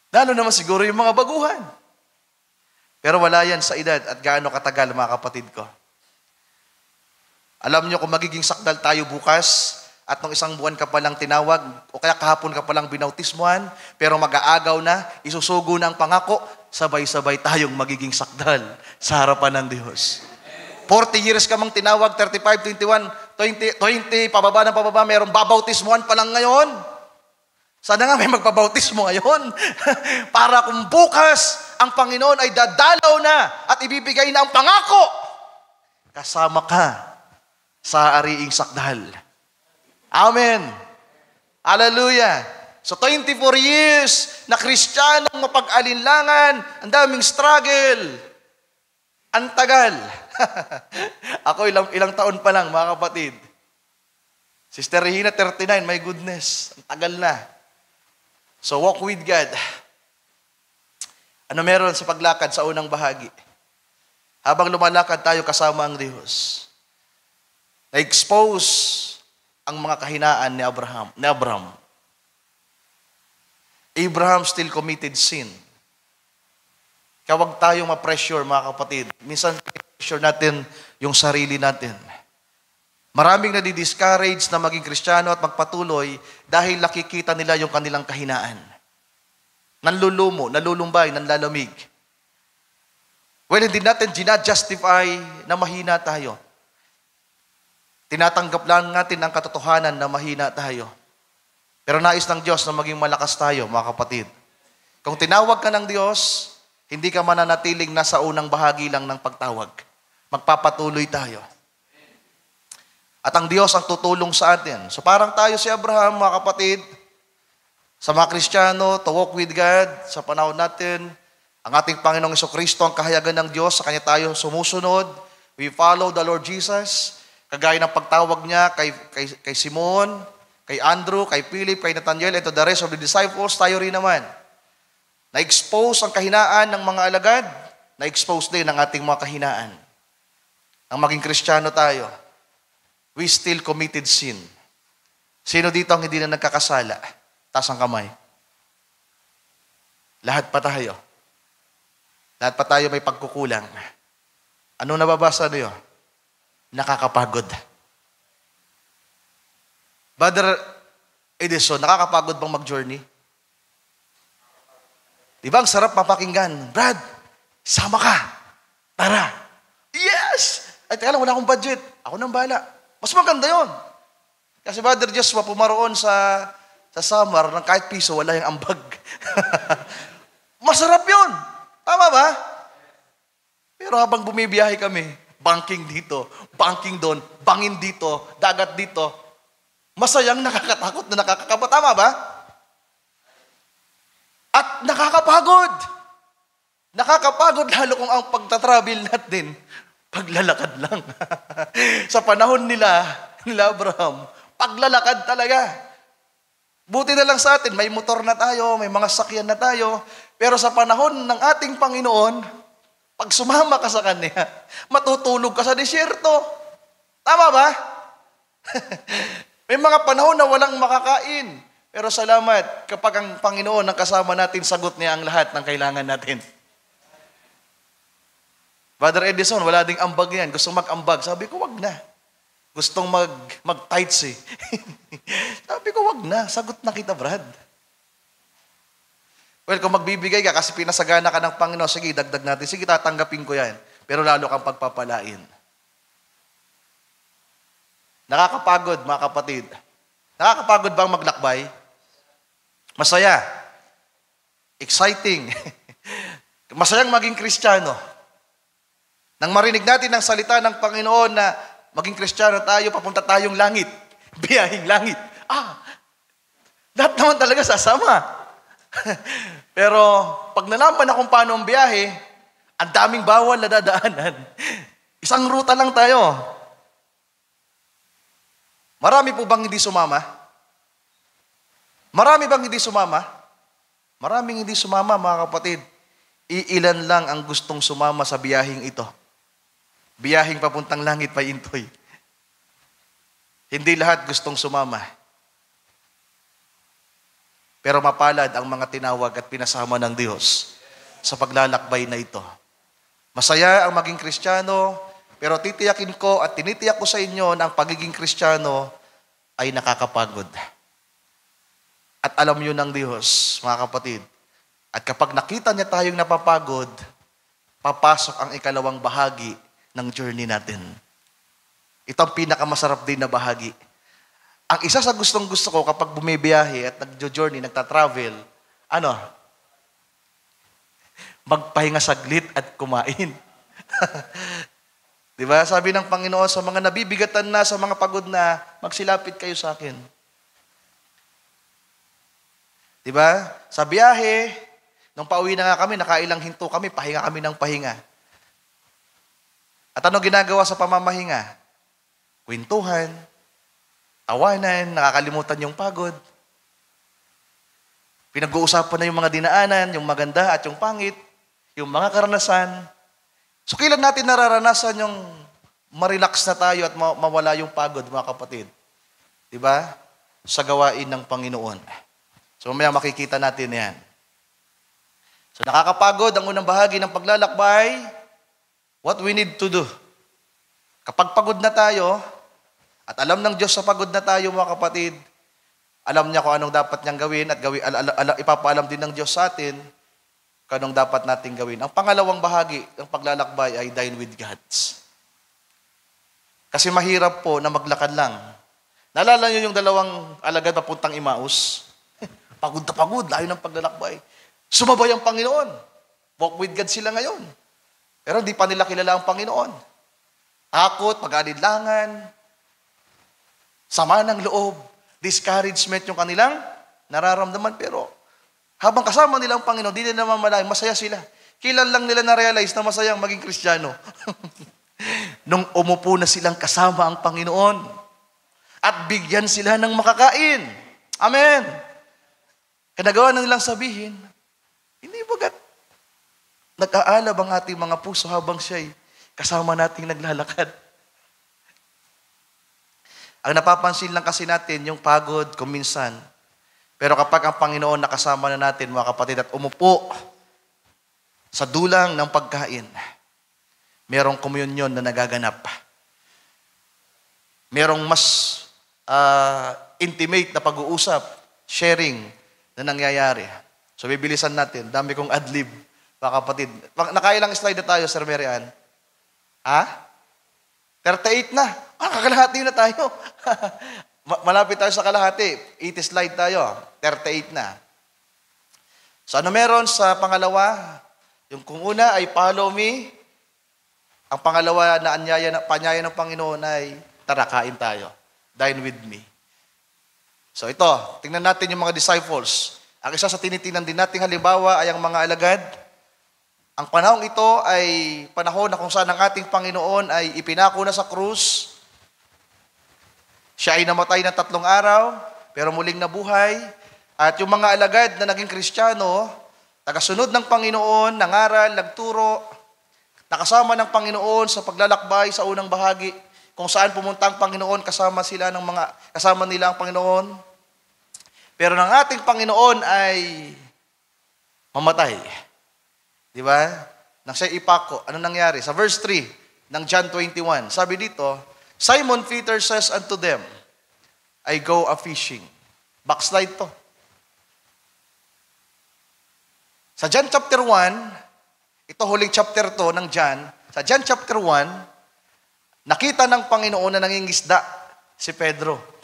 Lalo naman siguro yung mga baguhan. Pero wala yan sa edad at gaano katagal, mga kapatid ko. Alam nyo kung magiging sakdal tayo bukas at nung isang buwan ka palang tinawag o kaya kahapon ka palang binautismuhan, pero mag-aagaw na, isusugo na ang pangako, sabay-sabay tayong magiging sakdal sa harapan ng Diyos. 40 years ka mang tinawag, 35, 21, 20, pababa ng pababa, mayroong babautismuhan pa lang ngayon. Sana nga may magpabautismo ngayon. Para kung bukas, ang Panginoon ay dadalaw na at ibibigay na ang pangako. Kasama ka sa ariing sakdal. Amen. Hallelujah. So 24 years na Kristiyanong mapag-alinlangan, ang daming struggle. Ang tagal. Ako ilang taon pa lang, mga kapatid. Sister Regina, 39, my goodness. Ang tagal na. So walk with God. Ano meron sa paglakad sa unang bahagi? Habang lumalakad tayo kasama ang Diyos, na-expose ang mga kahinaan ni Abraham. Abraham still committed sin. Kaya huwag tayong ma-pressure, mga kapatid. Minsan, pressure natin yung sarili natin. Maraming nadi-discourage na maging Kristiyano at magpatuloy dahil nakikita nila yung kanilang kahinaan. Nanlulumo, nalulumbay, nanlalamig. Well, hindi natin ginajustify na mahina tayo. Tinatanggap lang natin ang katotohanan na mahina tayo. Pero nais ng Diyos na maging malakas tayo, mga kapatid. Kung tinawag ka ng Diyos, hindi ka mananatiling nasa unang bahagi lang ng pagtawag. Magpapatuloy tayo. At ang Diyos ang tutulong sa atin. So parang tayo si Abraham, mga kapatid, sa mga Kristiyano, to walk with God, sa panahon natin, ang ating Panginoong Jesucristo, ang kahayagan ng Diyos, sa Kanya tayo sumusunod. We follow the Lord Jesus. Kagaya ng pagtawag niya kay Simon, kay Andrew, kay Philip, kay Nathaniel, and to the rest of the disciples, tayo rin naman. Na-expose ang kahinaan ng mga alagad, na-expose din ang ating mga kahinaan. Ang maging Kristiyano tayo, we still committed sin. Sino dito ang hindi na nagkakasala? Taas ang kamay. Lahat pa tayo. Lahat pa tayo may pagkukulang. Ano nababasa niyo? Nakakapagod. Brother Edison, nakakapagod bang mag-journey? Di ba ang sarap mapakinggan? Brad, sama ka. Tara. Yes! Ay, teka lang, wala akong budget. Ako nang bahala. Mas maganda yun. Kasi Brother Joshua, pumaroon sa Samar ng kahit piso, wala yung ambag. Masarap yun. Tama ba? Pero habang bumibiyahe kami, banking dito, banking doon, bangin dito, dagat dito, masayang nakakatakot na nakakakaba. Tama ba? At nakakapagod. Nakakapagod lalo kung ang pagtatravel natin, paglalakad lang. Sa panahon nila Abraham, paglalakad talaga. Buti na lang sa atin, may motor na tayo, may mga sakyan na tayo, Pero sa panahon ng ating Panginoon, pag sumama ka sa Kanya, matutulog ka sa disyerto. Tama ba? May mga panahon na walang makakain. Pero salamat, kapag ang Panginoon ang kasama natin, sagot niya ang lahat ng kailangan natin. Brother Edison, wala ding ambag yan. Gustong mag-ambag. Sabi ko, wag na. Gustong mag-tights eh. Sabi ko, wag na. Sagot na kita, Brad. Well, kung magbibigay ka kasi pinasagana ka ng Panginoon, sige, dagdag natin. Sige, tatanggapin ko yan. Pero lalo kang pagpapalain. Nakakapagod, mga kapatid. Nakakapagod bang maglakbay? Masaya. Exciting. Masayang maging Kristiyano. Nang marinig natin ang salita ng Panginoon na maging Kristiyano tayo, papunta tayong langit. Biyahing langit. Lahat naman talaga sasama. Pero pag nalaman na kung paano ang biyahe, ang daming bawal na dadaanan. Isang ruta lang tayo. Marami po bang hindi sumama? Marami bang hindi sumama? Maraming hindi sumama, mga kapatid. Iilan lang ang gustong sumama sa biyahing ito. Biyahing papuntang langit, Payintoy. Hindi lahat gustong sumama. Pero mapalad ang mga tinawag at pinasama ng Diyos sa paglalakbay na ito. Masaya ang maging Kristiyano, pero titiyakin ko at tinitiyak ko sa inyo na ang pagiging Kristiyano ay nakakapagod. At alam yun ng Diyos, mga kapatid. At kapag nakita niya tayong napapagod, papasok ang ikalawang bahagi ng journey natin. Ito ang pinakamasarap din na bahagi. Ang isa sa gustong-gusto ko kapag bumibiyahe at nagjo-journey, nagta-travel, magpahinga saglit at kumain. Diba? Sabi ng Panginoon sa mga nabibigatan na, sa mga pagod na, magsilapit kayo sa akin. Diba? Sa biyahe, nung pauwi na nga kami, nakailang hinto kami, pahinga kami ng pahinga. At ano ginagawa sa pamamahinga? Kwentuhan, tawanan, nakakalimutan yung pagod. Pinag-uusapan na yung mga dinaanan, yung maganda at yung pangit, yung mga karanasan. So kailan natin nararanasan yung ma-relax na tayo at mawala yung pagod, mga kapatid? Diba? Sa gawain ng Panginoon. So mamaya makikita natin yan. So nakakapagod ang unang bahagi ng paglalakbay. What we need to do. Kapag pagod na tayo, at alam ng Diyos sa pagod na tayo, mga kapatid, alam niya kung anong dapat niyang gawin at ipapaalam din ng Diyos sa atin kung anong dapat nating gawin. Ang pangalawang bahagi ng paglalakbay ay dine with God. Kasi mahirap po na maglakad lang. Naalala niyo yung dalawang alagad papuntang Emmaus? Pagod na pagod, layo ng paglalakbay. Sumabay ang Panginoon. Walk with God sila ngayon. Pero hindi pa nila kilala ang Panginoon. Takot, pag-alinlangan, sama ng loob, discouragement yung kanilang nararamdaman. Pero habang kasama nila ang Panginoon, di nila namamalayan, masaya sila. Kailan lang nila na-realize na masayang maging Kristiyano? Nung umupo na silang kasama ang Panginoon at bigyan sila ng makakain. Amen. Kanagawa na nilang sabihin, hindi bagat nag-aalab ang ating mga puso habang siya'y kasama nating naglalakad. Ang napapansin lang kasi natin, yung pagod kuminsan. Pero kapag ang Panginoon nakasama na natin, mga kapatid, at umupo sa dulang ng pagkain, merong komunyon na nagaganap. Merong mas intimate na pag-uusap, sharing na nangyayari. So, bibilisan natin. Dami kong adlib, mga kapatid. Nakailang slide na tayo, Sir Marian? 38 na. Kakalahati na tayo. Malapit tayo sa kalahati. 80 slide tayo. 38 na. So, ano meron sa pangalawa? Yung kung una ay follow me. Ang pangalawa na panyaya ng Panginoon ay tara, kain tayo. Dine with me. So ito, tingnan natin yung mga disciples. Ang isa sa tinitingnan din nating halimbawa ay ang mga alagad. Ang panahong ito ay panahon na kung saan ang ating Panginoon ay ipinako na sa krus. Siya ay namatay ng 3 araw, pero muling nabuhay. At yung mga alagad na naging Kristiyano, tagasunod ng Panginoon, nangaral, nagturo, nakasama ng Panginoon sa paglalakbay sa unang bahagi, kung saan pumunta ang Panginoon, kasama nila ang Panginoon. Pero ng ating Panginoon ay mamatay. Di ba? Nang siya ipako, ano nangyari? Sa verse 3 ng John 21, sabi dito, Simon Peter says unto them, I go a-fishing. Backslide to. Sa John chapter 1, ito huling chapter 2 ng John, sa John chapter 1, nakita ng Panginoon na nangingisda si Pedro.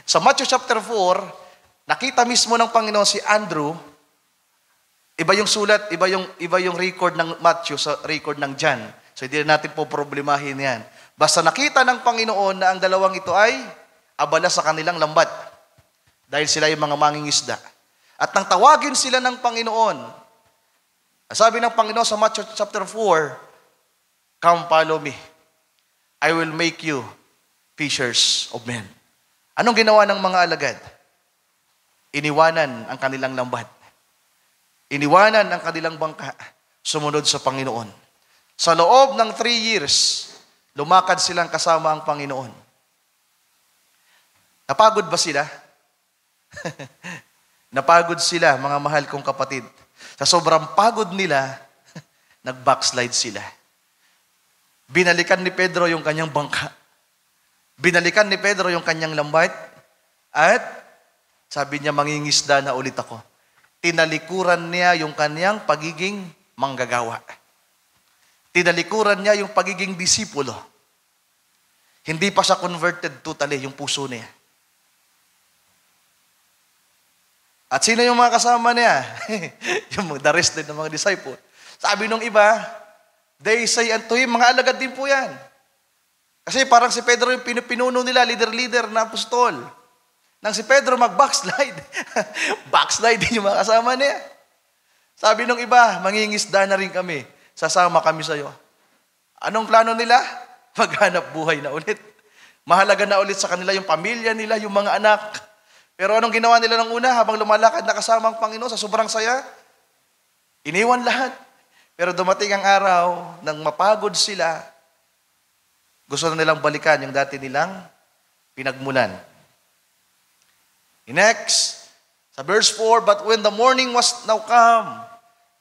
Sa Matthew chapter 4, nakita mismo ng Panginoon si Andrew. Iba yung sulat, iba yung record ng Matthew sa record ng John. So hindi natin po problemahin yan. Basta nakita ng Panginoon na ang dalawang ito ay abala sa kanilang lambat. Dahil sila yung mga mangingisda. At nang tawagin sila ng Panginoon, sabi ng Panginoon sa Matthew chapter 4, Come follow me. I will make you fishers of men. Anong ginawa ng mga alagad? Iniwanan ang kanilang lambat. Iniwanan ang kanilang bangka. Sumunod sa Panginoon. Sa loob ng 3 years, lumakad silang kasama ang Panginoon. Napagod ba sila? Napagod sila, mga mahal kong kapatid. Sa sobrang pagod nila, nag-backslide sila. Binalikan ni Pedro yung kanyang bangka. Binalikan ni Pedro yung kanyang lambat. At sabi niya, mangingisda na ulit ako. Tinalikuran niya yung kanyang pagiging manggagawa. Tinalikuran niya yung pagiging disipulo. Hindi pa siya converted totally, yung puso niya. At sino yung mga kasama niya? Yung the rest din ng mga disciple. Sabi nung iba, they say unto him, mga alagad din po yan. Kasi parang si Pedro yung pinuno nila, leader na apostol. Nang si Pedro mag-backslide, backslide din yung mga kasama niya. Sabi nung iba, mangingisda na rin kami, sasama kami sa iyo. Anong plano nila? Maghanap buhay na ulit. Mahalaga na ulit sa kanila yung pamilya nila, yung mga anak. Pero anong ginawa nila ng una habang lumalakad na kasama ang Panginoon sa sobrang saya? Iniwan lahat. Pero dumating ang araw nang mapagod sila, gusto na nilang balikan yung dati nilang pinagmulan. Next, sa verse 4, But when the morning was now come,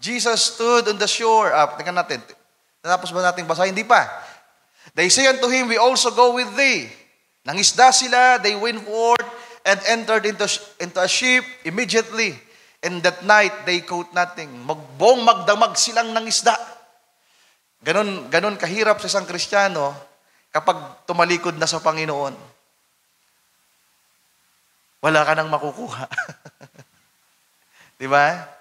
Jesus stood on the shore. Tingnan natin. Natapos ba natin basa? Hindi pa. They say unto him, We also go with thee. Nangisda sila, they went forth, and entered into a ship immediately. And that night, they caught nothing. Magdamag silang ng isda. Ganon kahirap sa isang Kristiyano kapag tumalikod na sa Panginoon. Wala ka nang makukuha. Di ba?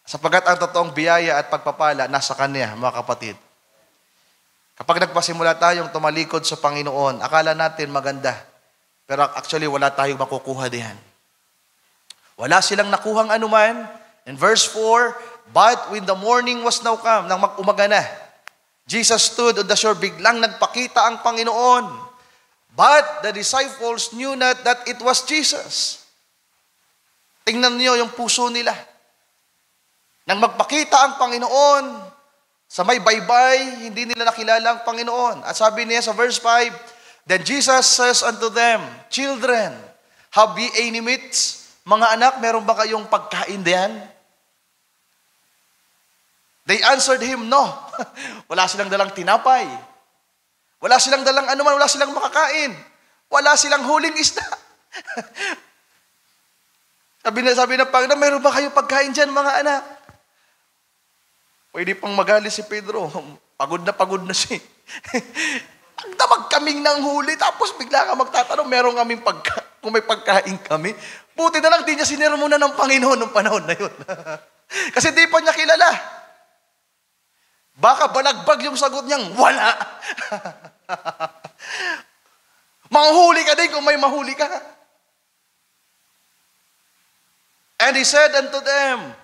Sapagat ang totoong biyaya at pagpapala nasa Kanya, mga kapatid. Kapag nagpasimula tayong tumalikod sa Panginoon, akala natin maganda. Pero actually, wala tayong makukuha diyan. Wala silang nakuhang anuman. In verse 4, But when the morning was now come, nang mag-umaga na, Jesus stood on the shore, biglang nagpakita ang Panginoon. But the disciples knew not that it was Jesus. Tingnan niyo yung puso nila. Nang magpakita ang Panginoon, sa may baybay, hindi nila nakilala ang Panginoon. At sabi niya sa verse 5, Then Jesus says unto them, Children, have ye any meats? Mga anak, meron ba kayong pagkain diyan? They answered him, No. Wala silang dalang tinapay. Wala silang dalang anuman, wala silang makakain. Wala silang huling isda. sabi na Panginoon, meron ba kayong pagkain diyan, mga anak? Pwede pang magalit si Pedro. Pagod na siya. Magdamag kaming nang huli, tapos bigla ka magtatanong, meron kaming kung may pagkain kami. Buti na lang, di niya sinermonan ng Panginoon nung panahon na yun. Kasi di pa niya kilala. Baka balagbag yung sagot niyang, wala. Manghuli ka din kung may mahuli ka. And he said unto them,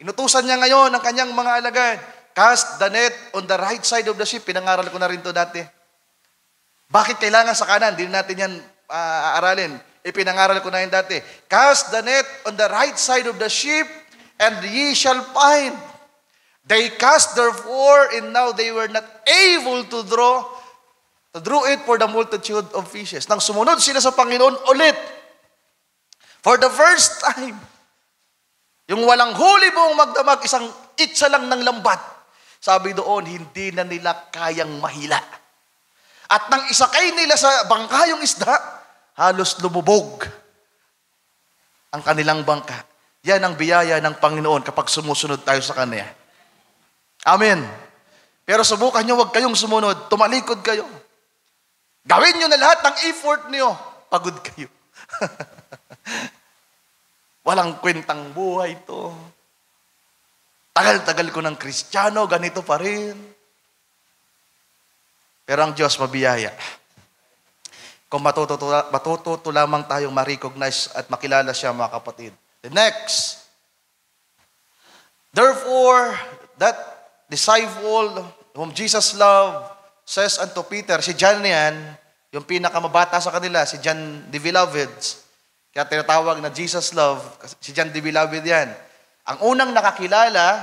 inutusan niya ngayon ang kanyang mga alagad, Cast the net on the right side of the ship. Pinangaral ko na rin to dati. Bakit kailangan sa kanan? Hindi natin yan aaralin. Ipinangaral ko na yun dati. Cast the net on the right side of the ship, and ye shall find. They cast therefore, and now they were not able to draw it for the multitude of fishes. Nang sumunod sila sa Panginoon ulit, for the first time, yung walang huli buong magdamag, isang itsa lang ng lambat. Sabi doon, hindi na nila kayang mahila. At nang isakay nila sa bangka yung isda, halos lumubog ang kanilang bangka. Yan ang biyaya ng Panginoon kapag sumusunod tayo sa Kanya. Amen. Pero subukan nyo, huwag kayong sumunod. Tumalikod kayo. Gawin nyo na lahat ng effort nyo. Pagod kayo. Walang kwentang buhay to. Tagal-tagal ko ng Kristiyano, ganito pa rin. Pero ang Diyos mabiyaya. Kung matututo lamang tayong ma-recognize at makilala siya, mga kapatid. The next. Therefore, that disciple whom Jesus loved says unto Peter, si John yan, yung pinakamabata sa kanila, si John the Beloved. Kaya tinatawag na Jesus love, si John the Beloved yan. Ang unang nakakilala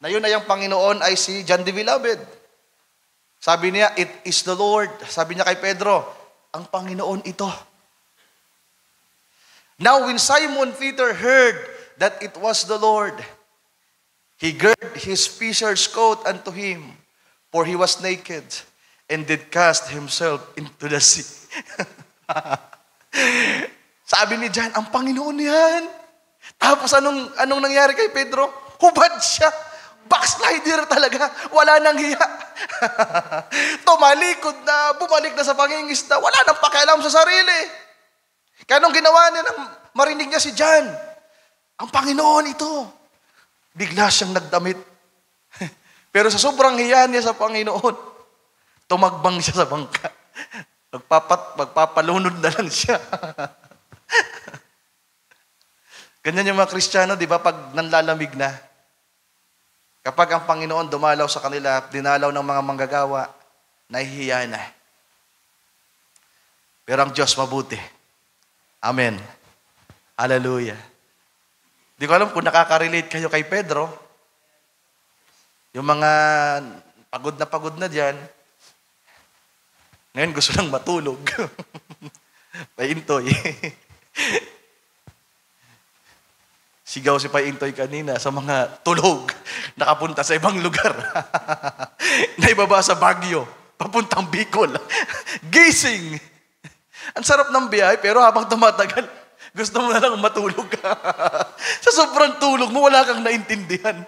na yun ay ang Panginoon ay si John the Beloved. Sabi niya, it is the Lord. Sabi niya kay Pedro, ang Panginoon ito. Now when Simon Peter heard that it was the Lord, he girded his fisher's coat unto him, for he was naked, and did cast himself into the sea. Sabi ni John, ang Panginoon yan. Tapos anong nangyari kay Pedro? Hubad siya. Backslider talaga. Wala nang hiya. Tumalikod na, bumalik na sa pangingisda. Wala nang pakialam sa sarili. Kaya nung ginawa niya, nang marinig niya si John, ang Panginoon ito. Bigla siyang nagdamit. Pero sa sobrang hiya niya sa Panginoon, tumagbang siya sa bangka. Magpapalunod na lang siya. Ganyan yung mga Kristiyano, di ba, pag nanlalamig na. Kapag ang Panginoon dumalaw sa kanila, dinalaw ng mga manggagawa, nahihiya na. Pero ang Diyos mabuti. Amen. Hallelujah. Di ko alam kung nakaka-relate kayo kay Pedro. Yung mga pagod na dyan, ngayon gusto lang matulog. Paintoy. Sigaw si Paintoy kanina sa mga tulog, nakapunta sa ibang lugar. Naibaba sa Baguio, papuntang Bicol. Gising! Ang sarap ng biyahe, pero habang tumatagal, gusto mo na lang matulog. Sa sobrang tulog mo, wala kang naintindihan.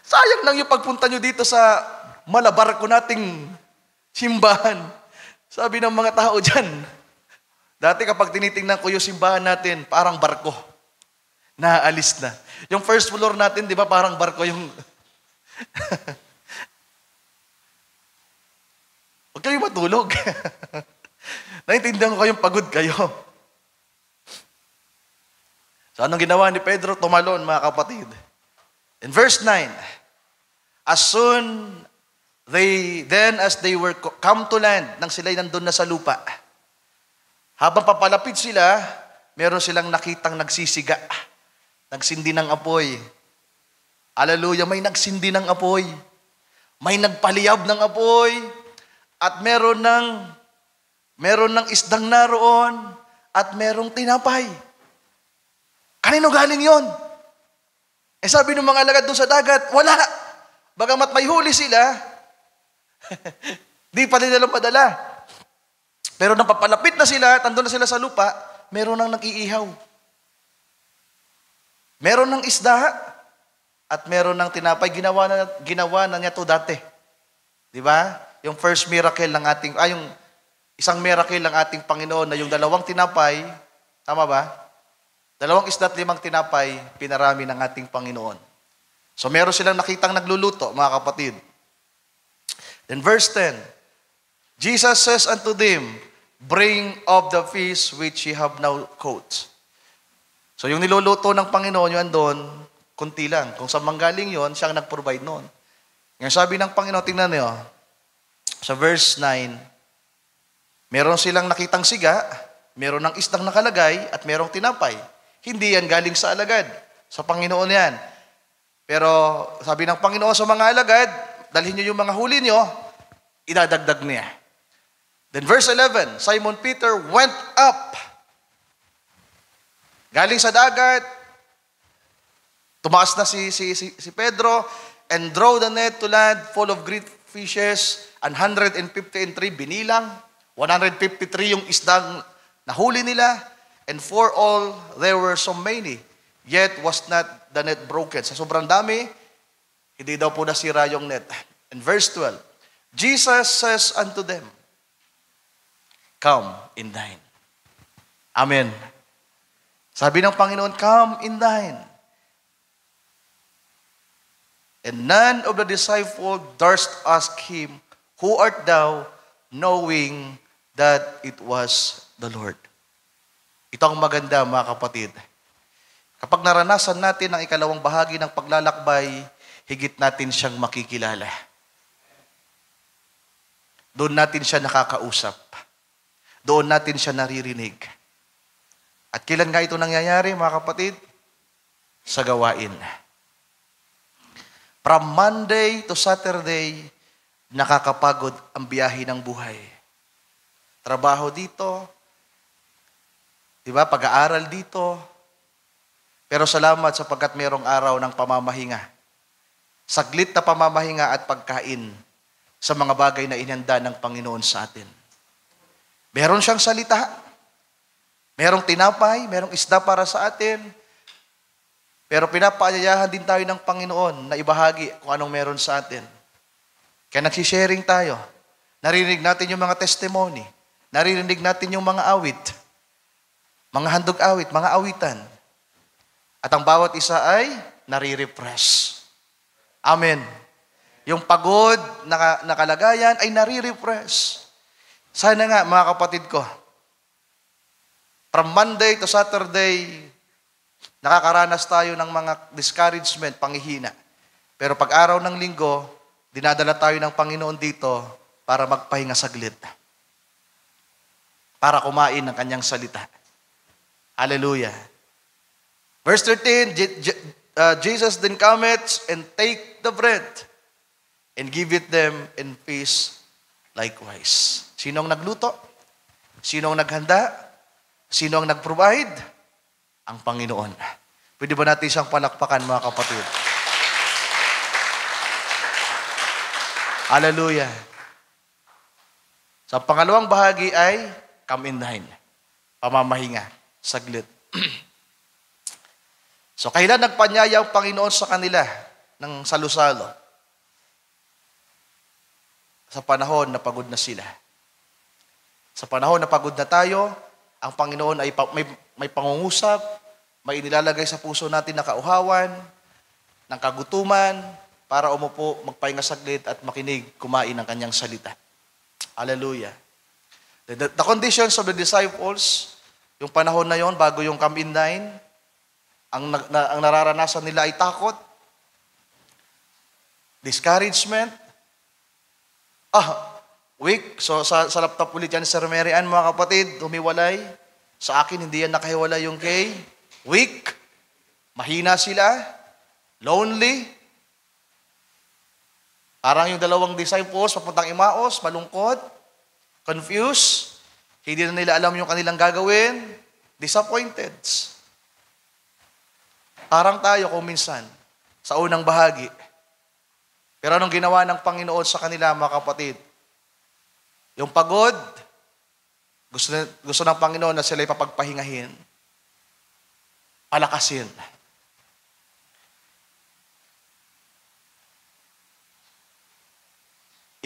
Sayang lang yung pagpunta nyo dito sa malabar ko nating simbahan. Sabi ng mga tao dyan, dati kapag tinitingnan ko yung simbahan natin, parang barko. Naaalis na. Yung first floor natin, di ba, parang barko yung... Huwag kayo matulog. Naintindihan ko kayong pagod kayo. So, anong ginawa ni Pedro? Tumalon, mga kapatid. In verse 9, as soon as they were come to land, nang sila'y nandun na sa lupa, habang papalapit sila, meron silang nakitang nagsisiga. Nagsindi ng apoy. Hallelujah, may nagsindi ng apoy. May nagpaliyab ng apoy. At meron ng isdang naroon. At merong tinapay. Kanino galing yon? Sabi ng mga alagad doon sa dagat, wala. Bagamat may huli sila, di pa nila madala. Pero nang papalapit na sila, tandun na sila sa lupa, meron nang nag-iihaw. Meron ng isda at meron ng tinapay. Ginawa na niya to dati. Di ba? Yung first miracle ng yung isang miracle ng ating Panginoon na yung 2 tinapay, tama ba? 2 isda at 5 tinapay, pinarami ng ating Panginoon. So meron silang nakitang nagluluto, mga kapatid. Then verse 10, Jesus says unto them, bring of the fish which ye have now caught. So yung niluluto ng Panginoon, yun doon, kunti lang. Kung saan manggaling yun, siya ang nag-provide noon. Ngayon sabi ng Panginoon, tingnan niyo, sa verse 9, meron silang nakitang siga, meron ng isdang nakalagay, at merong tinapay. Hindi yan galing sa alagad. Sa Panginoon yan. Pero sabi ng Panginoon sa mga alagad, dalhin niyo yung mga huli niyo, idadagdag niya. Then verse 11, Simon Peter went up. Galing sa dagat, tumaas na si Pedro, and draw the net to land full of great fishes, 153 binilang, 153 yung isdang nahuli nila, and for all there were so many, yet was not the net broken. Sa sobrang dami, hindi daw po nasira yung net. And verse 12, Jesus says unto them, come and dine. Amen. Sabi ng Panginoon, come and dine. And none of the disciples durst ask him, who art thou, knowing that it was the Lord. Ito ang maganda, mga kapatid. Kapag naranasan natin ang ikalawang bahagi ng paglalakbay, higit natin siyang makikilala. Doon natin siya nakakausap. Doon natin siya naririnig. At kailan nga ito nangyayari, mga kapatid? Sa gawain. From Monday to Saturday, nakakapagod ang biyahe ng buhay. Trabaho dito, di ba? Pag-aaral dito. Pero salamat sapagkat mayroong araw ng pamamahinga. Saglit na pamamahinga at pagkain sa mga bagay na inihanda ng Panginoon sa atin. Meron siyang salita. Merong tinapay, merong isda para sa atin. Pero pinapayayahan din tayo ng Panginoon na ibahagi kung anong meron sa atin. Kaya nagsisharing tayo. Narinig natin yung mga testimony. Narinig natin yung mga awit. Mga handog awit, mga awitan. At ang bawat isa ay nare-refresh. Amen. Yung pagod na kalagayan ay nare-refresh. Sana nga, mga kapatid ko, from Monday to Saturday, nakakaranas tayo ng mga discouragement, panghihina. Pero pag araw ng linggo, dinadala tayo ng Panginoon dito para magpahinga saglit. Para kumain ng kanyang salita. Hallelujah. Verse 13, Jesus then cometh and take the bread and give it them in peace likewise. Sino ang nagluto? Sino ang naghanda? Sino ang nag-provide? Ang Panginoon. Pwede ba natin siyang palakpakan, mga kapatid? Hallelujah. Sa pangalawang bahagi ay come and dine. Pamamahinga. Saglit. So, kailan nagpanyaya ang Panginoon sa kanila ng salusalo? Sa panahon na pagod na sila. Sa panahon na pagod na tayo, ang Panginoon ay may pangungusap, may inilalagay sa puso natin na kauhawan, ng kagutuman, para umupo, magpahinga saglit at makinig, kumain ng kanyang salita. Hallelujah. The conditions of the disciples, yung panahon na yon bago yung come and dine, ang nararanasan nila ay takot, discouragement, weak. So, sa laptop ulit yan, Sir Mary Ann, mga kapatid, humiwalay. Sa akin, hindi yan nakahiwalay yung kay. Weak. Mahina sila. Lonely. Parang yung dalawang disciples, papuntang Imaos, malungkot, confused, hindi na nila alam yung kanilang gagawin, disappointed. Parang tayo kung minsan, sa unang bahagi. Pero anong ginawa ng Panginoon sa kanila, mga kapatid? Yung pagod, gusto ng Panginoon na sila ipapagpahingahin, palakasin.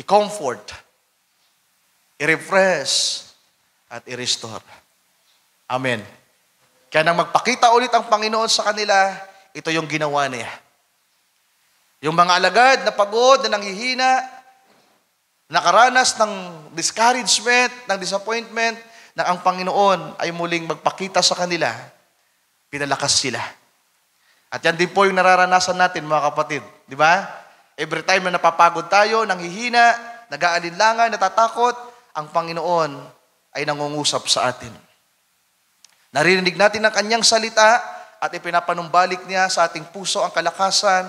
I-comfort, i-refresh, at i-restore. Amen. Kaya nang magpakita ulit ang Panginoon sa kanila, ito yung ginawa niya. Yung mga alagad na pagod, na nanghihina, nakaranas ng discouragement, ng disappointment, na ang Panginoon ay muling magpakita sa kanila, pinalakas sila. At yan din po yung nararanasan natin, mga kapatid. Di ba? Every time na napapagod tayo, nanghihina, nag-aalinlangan, natatakot, ang Panginoon ay nangungusap sa atin. Narinig natin ang kanyang salita at ipinapanumbalik niya sa ating puso ang kalakasan,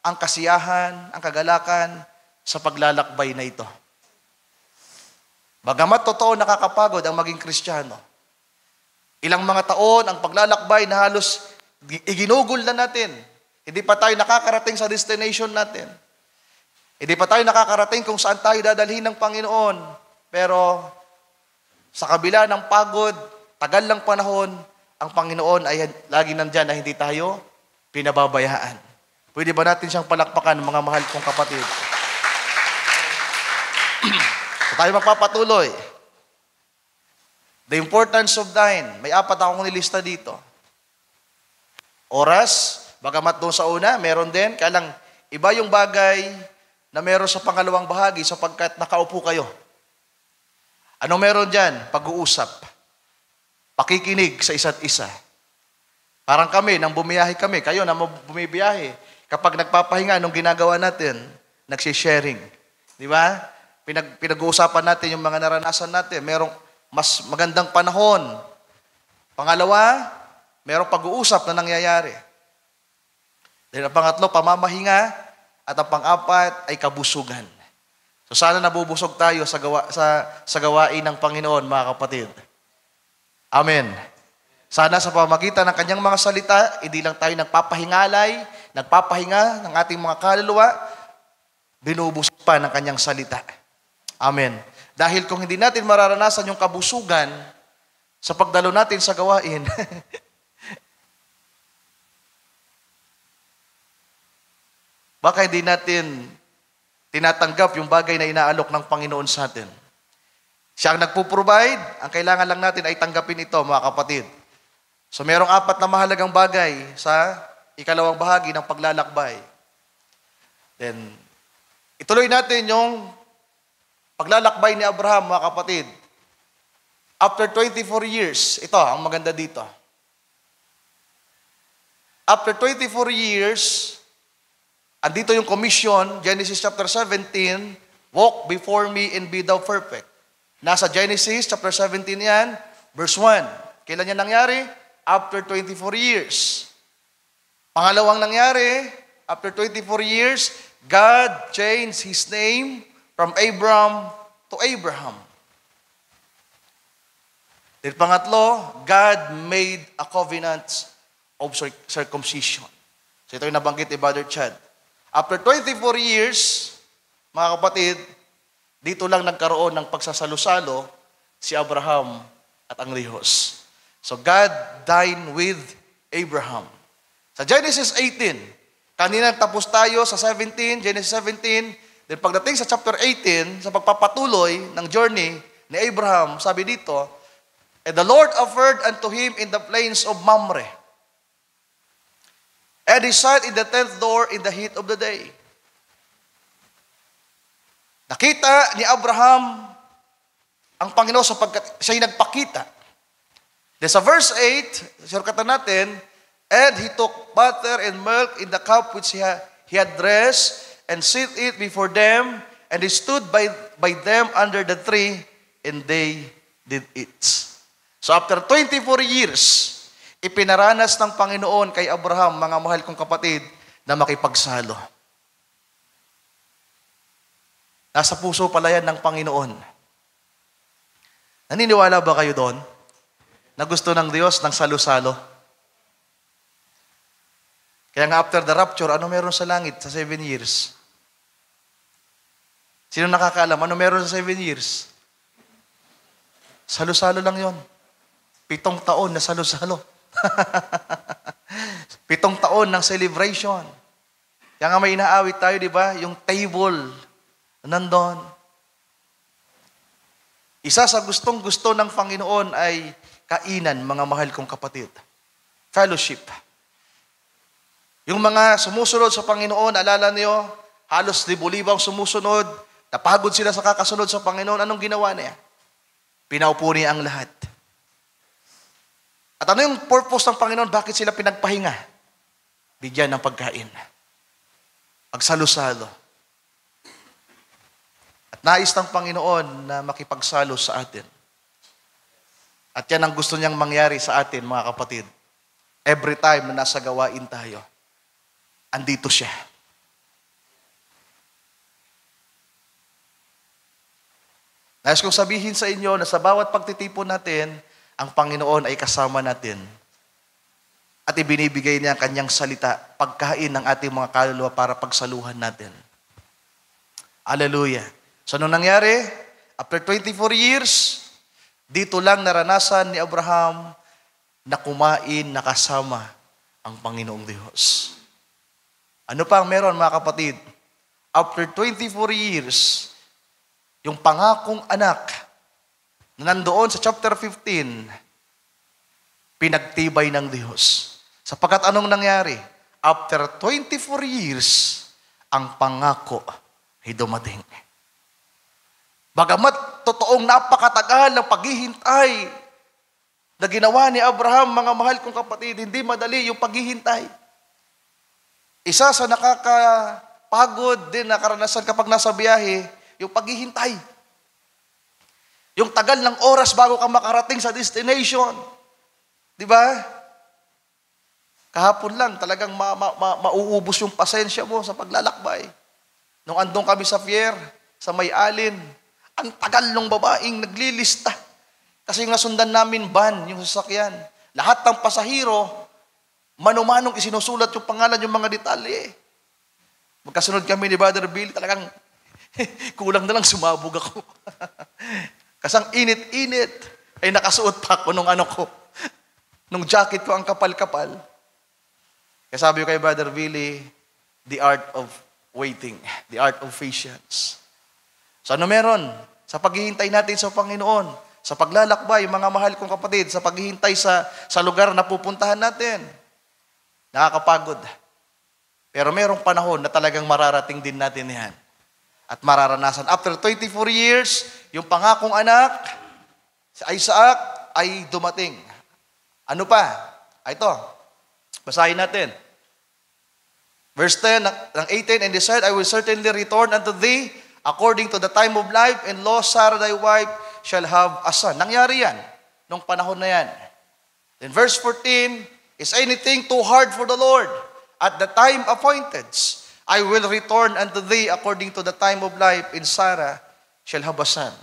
ang kasiyahan, ang kagalakan sa paglalakbay na ito. Bagamat totoo nakakapagod ang maging Kristiyano, ilang mga taon ang paglalakbay na halos iginugol na natin. Hindi pa tayo nakakarating sa destination natin. Hindi pa tayo nakakarating kung saan tayo dadalhin ng Panginoon. Pero sa kabila ng pagod, tagal ng panahon, ang Panginoon ay lagi nandyan na hindi tayo pinababayaan. Pwede ba natin siyang palakpakan, mga mahal kong kapatid? So tayo magpapatuloy. The importance of thine. May 4 akong nilista dito. Oras, bagamat doon sa una, meron din. Kaya lang, iba yung bagay na meron sa pangalawang bahagi sapagkat nakaupo kayo. Ano meron dyan? Pag-uusap. Pakikinig sa isa't isa. Parang kami, nang bumiyahe kami, kayo na bumibiyahe. Kapag nagpapahinga, anong ginagawa natin? Nagsisharing. Di ba? Pinag-uusapan natin yung mga naranasan natin. Merong mas magandang panahon. Pangalawa, merong pag-uusap na nangyayari. Then ang pangatlo, pamamahinga. At ang pang-apat ay kabusugan. So sana nabubusog tayo sa gawain ng Panginoon, mga kapatid. Amen. Sana sa pamagitan ng kanyang mga salita, hindi lang tayo nagpapahinga ng ating mga kaluluwa, binubusog pa ng kanyang salita. Amen. Dahil kung hindi natin mararanasan yung kabusugan sa pagdalo natin sa gawain, baka hindi natin tinatanggap yung bagay na inaalok ng Panginoon sa atin. Siya ang nagpo-provide, ang kailangan lang natin ay tanggapin ito, mga kapatid. So merong 4 na mahalagang bagay sa ikalawang bahagi ng paglalakbay. Then, ituloy natin yung paglalakbay ni Abraham, mga kapatid. After 24 years, ito ang maganda dito. After 24 years, andito yung commission, Genesis chapter 17, walk before me and be thou perfect. Nasa Genesis chapter 17 yan, verse 1. Kailan yan nangyari? After 24 years. Pangalawang nangyari, after 24 years, God changed His name from Abram to Abraham. Then pangatlo, God made a covenant of circumcision. So ito yung nabanggit ni Brother Chad. After 24 years, mga kapatid, dito lang nagkaroon ng pagsasalo-salo si Abraham at ang rihos. So God dined with Abraham. Sa Genesis 18, kanina tapos tayo sa 17, Genesis 17, then pagdating sa chapter 18, sa pagpapatuloy ng journey ni Abraham, sabi dito, and the Lord offered unto him in the plains of Mamre, and he sat in the 10th door in the heat of the day. Nakita ni Abraham ang Panginoon sapagkat siya'y nagpakita. Then sa verse 8, surkatan natin, and he took butter and milk in the cup which he had dressed, and set it before them, and he stood by them under the tree, and they did eat. So after 24 years, ipinaranas ng Panginoon kay Abraham, mga mahal kong kapatid, na makipagsalo. Nasa puso pala yan ng Panginoon. Naniniwala ba kayo doon? Na gusto ng Diyos ng salo-salo? Kaya nga after the rapture, ano meron sa langit sa 7 years? Sino nakakaalam? Ano meron sa 7 years? Salo-salo lang yon. 7 taon na salo-salo. 7 taon ng celebration. Kaya nga may inaawit tayo, di ba? Yung table, nandun. Isa sa gustong-gusto ng Panginoon ay kainan, mga mahal kong kapatid. Fellowship. Yung mga sumusunod sa Panginoon, alala niyo, halos libo-libang sumusunod, napagod sila sa kakasunod sa Panginoon, anong ginawa niya? Pinaupo niya ang lahat. At ano yung purpose ng Panginoon? Bakit sila pinagpahinga? Bigyan ng pagkain. Pagsalo-salo. At nais ng Panginoon na makipagsalo sa atin. At yan ang gusto niyang mangyari sa atin, mga kapatid. Every time na nasa gawain tayo, andito siya. Nais kong sabihin sa inyo na sa bawat pagtitipon natin, ang Panginoon ay kasama natin. At ibinibigay niya ang kanyang salita, pagkain ng ating mga kaluluwa para pagsaluhan natin. Hallelujah. So, anong nangyari? After 24 years, dito lang naranasan ni Abraham na kumain na kasama ang Panginoong Diyos. Ano pa ang meron, mga kapatid? After 24 years, yung pangakong anak na nandoon sa chapter 15, pinagtibay ng Diyos. Sapagkat anong nangyari? After 24 years, ang pangako ay dumating. Bagamat totoong napakatagal ng paghihintay na ginawa ni Abraham, mga mahal kong kapatid, hindi madali yung paghihintay. Isa sa nakakapagod din na karanasan kapag nasa biyahe, yung paghihintay. Yung tagal ng oras bago ka makarating sa destination. Di ba? Kahapon lang, talagang mauubos yung pasensya mo sa paglalakbay. Nung andong kami sa Fier, sa May Alin, ang tagal ng babaeng naglilista. Kasi yung nasundan namin van, yung sasakyan. Lahat ng pasahiro, mano-manong isinusulat yung pangalan, yung mga detalye. Magkasunod kami ni Brother Bill, talagang kulang na lang sumabog ako. Kasi ang init-init, ay nakasuot pa ako nung nung jacket ko ang kapal-kapal. Kaya sabi ko kay Brother Billy, the art of waiting, the art of patience. So ano meron? Sa paghihintay natin sa Panginoon, sa paglalakbay, mga mahal kong kapatid, sa paghihintay sa lugar na pupuntahan natin, nakakapagod. Pero merong panahon na talagang mararating din natin yan. At mararanasan. After 24 years, yung pangakong anak, si Isaac, ay dumating. Ano pa? Ito, basahin natin. Verse 10 ng 18, and he said, I will certainly return unto thee according to the time of life, and lo, Sarah thy wife shall have a son. Nangyari yan, nung panahon na yan. Then verse 14, is anything too hard for the Lord? At the time appointed, I will return unto thee according to the time of life, and Sarah shall have a son.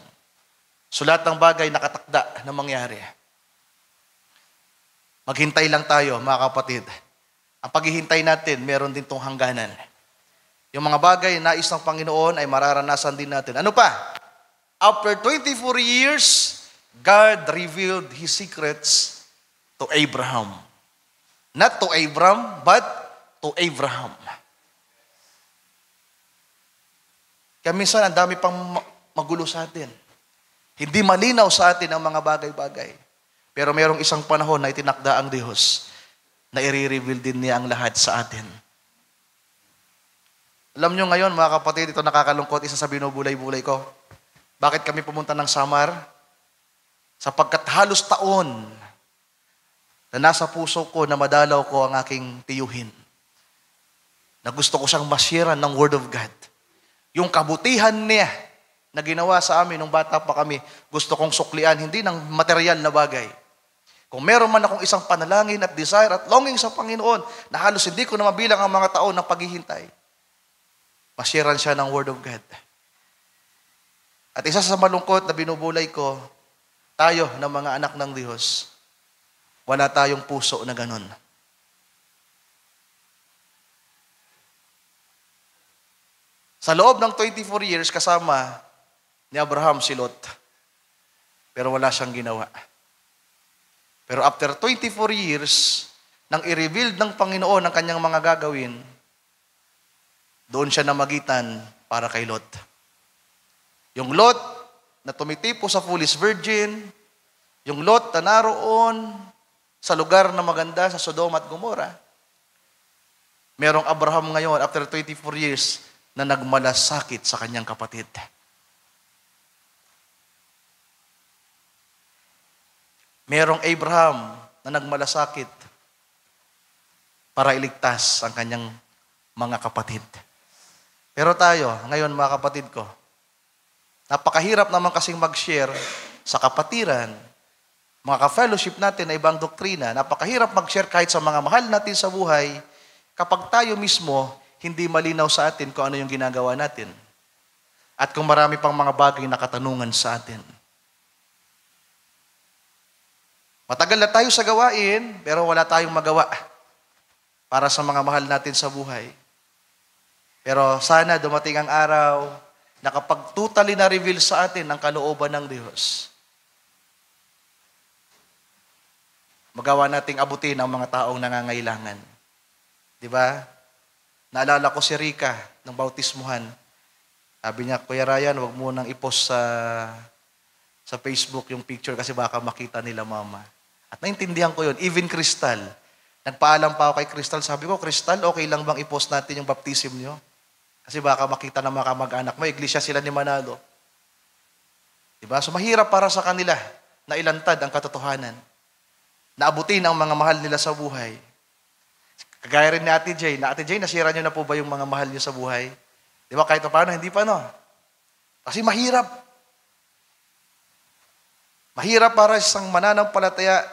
So lahat ng bagay nakatakda na mangyari. Maghintay lang tayo, mga kapatid. Ang paghihintay natin, meron din tong hangganan. Yung mga bagay na nais ng Panginoon ay mararanasan din natin. Ano pa? After 24 years, God revealed His secrets to Abraham. Not to Abram, but to Abraham. Kaya minsan, ang dami pang magulo sa atin. Hindi malinaw sa atin ang mga bagay-bagay. Pero mayroong isang panahon na itinakda ang Diyos na i-reveal din niya ang lahat sa atin. Alam nyo ngayon, mga kapatid, ito nakakalungkot, isa sa binubulay-bulay ko. Bakit kami pumunta ng Samar? Sapagkat halos taon na nasa puso ko na madalaw ko ang aking tiyuhin. Na gusto ko siyang masyaran ng Word of God. Yung kabutihan niya na ginawa sa amin nung bata pa kami, gusto kong suklian, hindi ng material na bagay. Kung meron man akong isang panalangin at desire at longing sa Panginoon, na halos hindi ko na mabilang ang mga taon ng paghihintay, masyaran siya ng Word of God. At isa sa malungkot na binubulay ko, tayo na mga anak ng Diyos, wala tayong puso na ganon. Sa loob ng 24 years, kasama ni Abraham si Lot. Pero wala siyang ginawa. Pero after 24 years, nang i-reveal ng Panginoon ang kanyang mga gagawin, doon siya namagitan para kay Lot. Yung Lot na tumitipo sa foolish virgin, yung Lot na naroon sa lugar na maganda sa Sodoma at Gomora, merong Abraham ngayon, after 24 years, na nagmalasakit sa kanyang kapatid. Merong Abraham na nagmalasakit para iligtas ang kanyang mga kapatid. Pero tayo, ngayon mga kapatid ko, napakahirap naman kasing mag-share sa kapatiran, mga ka-fellowship natin na ibang doktrina, napakahirap mag-share kahit sa mga mahal natin sa buhay kapag tayo mismo hindi malinaw sa atin kung ano yung ginagawa natin. At kung marami pang mga bagay na katanungan sa atin. Matagal na tayo sa gawain, pero wala tayong magawa para sa mga mahal natin sa buhay. Pero sana dumating ang araw na kapag totally na-reveal sa atin ang kalooban ng Diyos, magawa nating abutin ang mga taong nangangailangan. Di ba? Naalala ko si Rica ng bautismuhan. Sabi niya, Kuya Ryan, wag mo nang i-post sa Facebook yung picture kasi baka makita nila mama. At naintindihan ko yun. Even Crystal. Nagpaalam pa ako kay Crystal. Sabi ko, Crystal, okay lang bang i-post natin yung baptism niyo? Kasi baka makita ng mga kamag-anak mo. Iglesia sila ni Manalo. Diba? So mahirap para sa kanila na ilantad ang katotohanan. Naabutin ang mga mahal nila sa buhay. Kagaya rin ni Ate Jay. Na Ate Jay, nasira niyo na po ba yung mga mahal niyo sa buhay? Di ba? Kahit paano, hindi pa, no? Kasi mahirap. Mahirap para sa isang mananampalataya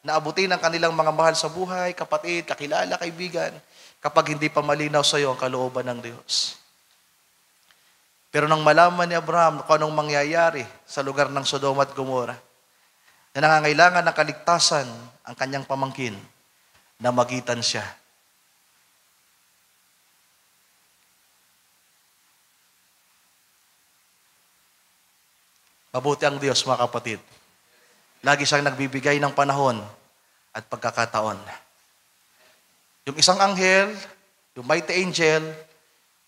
na abutin ang kanilang mga mahal sa buhay, kapatid, kakilala, kaibigan, kapag hindi pa malinaw sa iyo ang kalooban ng Diyos. Pero nang malaman ni Abraham kung anong mangyayari sa lugar ng Sodoma at Gomora, na nangangailangan ng kaligtasan ang kanyang pamangkin, namagitan siya. Mabuti ang Diyos, mga kapatid. Lagi siyang nagbibigay ng panahon at pagkakataon. Yung isang anghel, yung mighty angel,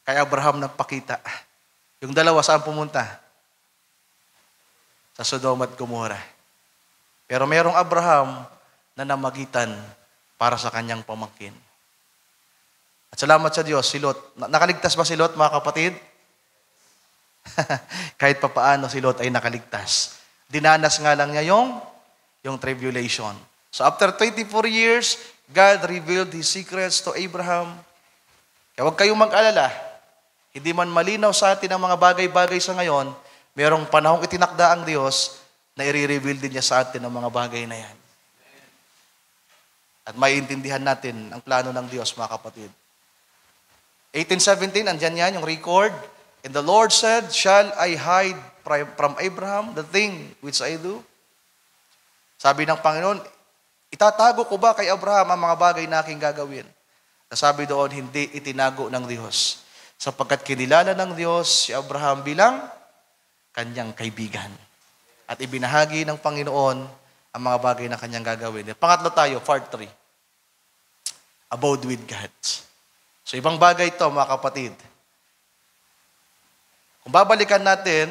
kay Abraham nagpakita. Yung dalawa, saan pumunta? Sa Sodoma at Gomora. Pero merong Abraham na namagitan para sa kanyang pamangkin. At salamat sa Diyos, si Lot. Nakaligtas ba si Lot, mga kapatid? Kahit papaano si Lot ay nakaligtas. Dinanas nga lang niya yung tribulation. So after 24 years, God revealed His secrets to Abraham. Kaya huwag kayong mag-alala. Hindi man malinaw sa atin ang mga bagay-bagay sa ngayon, merong panahong itinakda ang Diyos na i-reveal din niya sa atin ang mga bagay na yan. At maiintindihan natin ang plano ng Diyos, mga kapatid. 18:17, andyan yan, yung record. And the Lord said, shall I hide from Abraham the thing which I do? Sabi ng Panginoon, itatago ko ba kay Abraham ang mga bagay na aking gagawin? Sabi doon, hindi itinago ng Diyos. Sapagkat kinilala ng Diyos si Abraham bilang kanyang kaibigan. At ibinahagi ng Panginoon ang mga bagay na kanyang gagawin. Pangatlo tayo, part 3. Abode with God. So ibang bagay ito, mga kapatid. Kung babalikan natin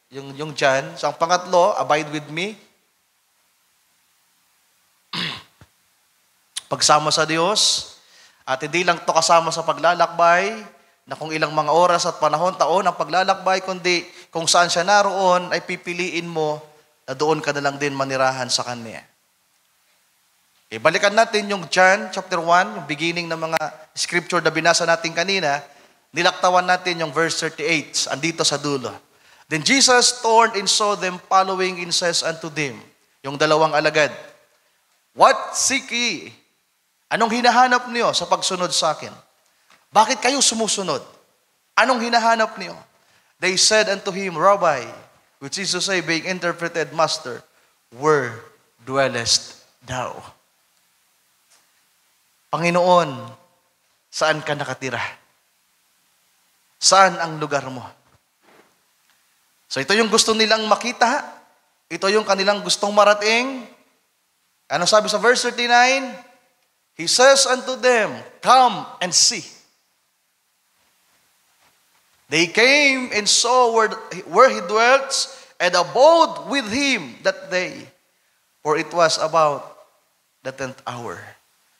yung John, so ang pangatlo, abide with me. Pagsama sa Diyos, at hindi lang ito kasama sa paglalakbay, na kung ilang mga oras at panahon, taon ang paglalakbay, kundi kung saan siya naroon, ay pipiliin mo na doon ka na lang din manirahan sa Kanya. Okay, balikan natin yung John chapter 1, yung beginning ng mga scripture na binasa natin kanina, nilaktawan natin yung verse 38, andito sa dulo. Then Jesus turned and saw them following and says unto them, yung dalawang alagad, what seek ye? Anong hinahanap niyo sa pagsunod sa akin? Bakit kayo sumusunod? Anong hinahanap niyo? They said unto him, Rabbi, which is to say, being interpreted, Master, where dwellest thou? Panginoon, saan ka nakatira? Saan ang lugar mo? So ito yung gusto nilang makita. Ito yung kanilang gustong marating. Ano sabi sa verse 39? He says unto them, come and see. They came and saw where he dwelt and abode with him that day. For it was about the 10th hour.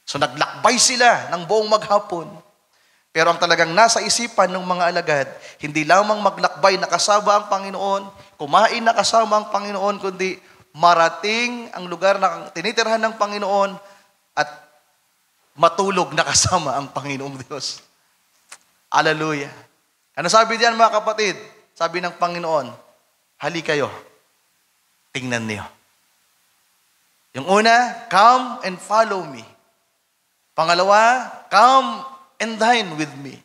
So naglakbay sila ng buong maghapon. Pero ang talagang nasa isipan ng mga alagad, hindi lamang maglakbay na kasama ang Panginoon, kumain na kasama ang Panginoon, kundi marating ang lugar na tinitirhan ng Panginoon at matulog na kasama ang Panginoong Diyos. Hallelujah. Ano sabi diyan, mga kapatid? Sabi ng Panginoon, hali kayo, tingnan niyo. Yung una, come and follow me. Pangalawa, come and dine with me.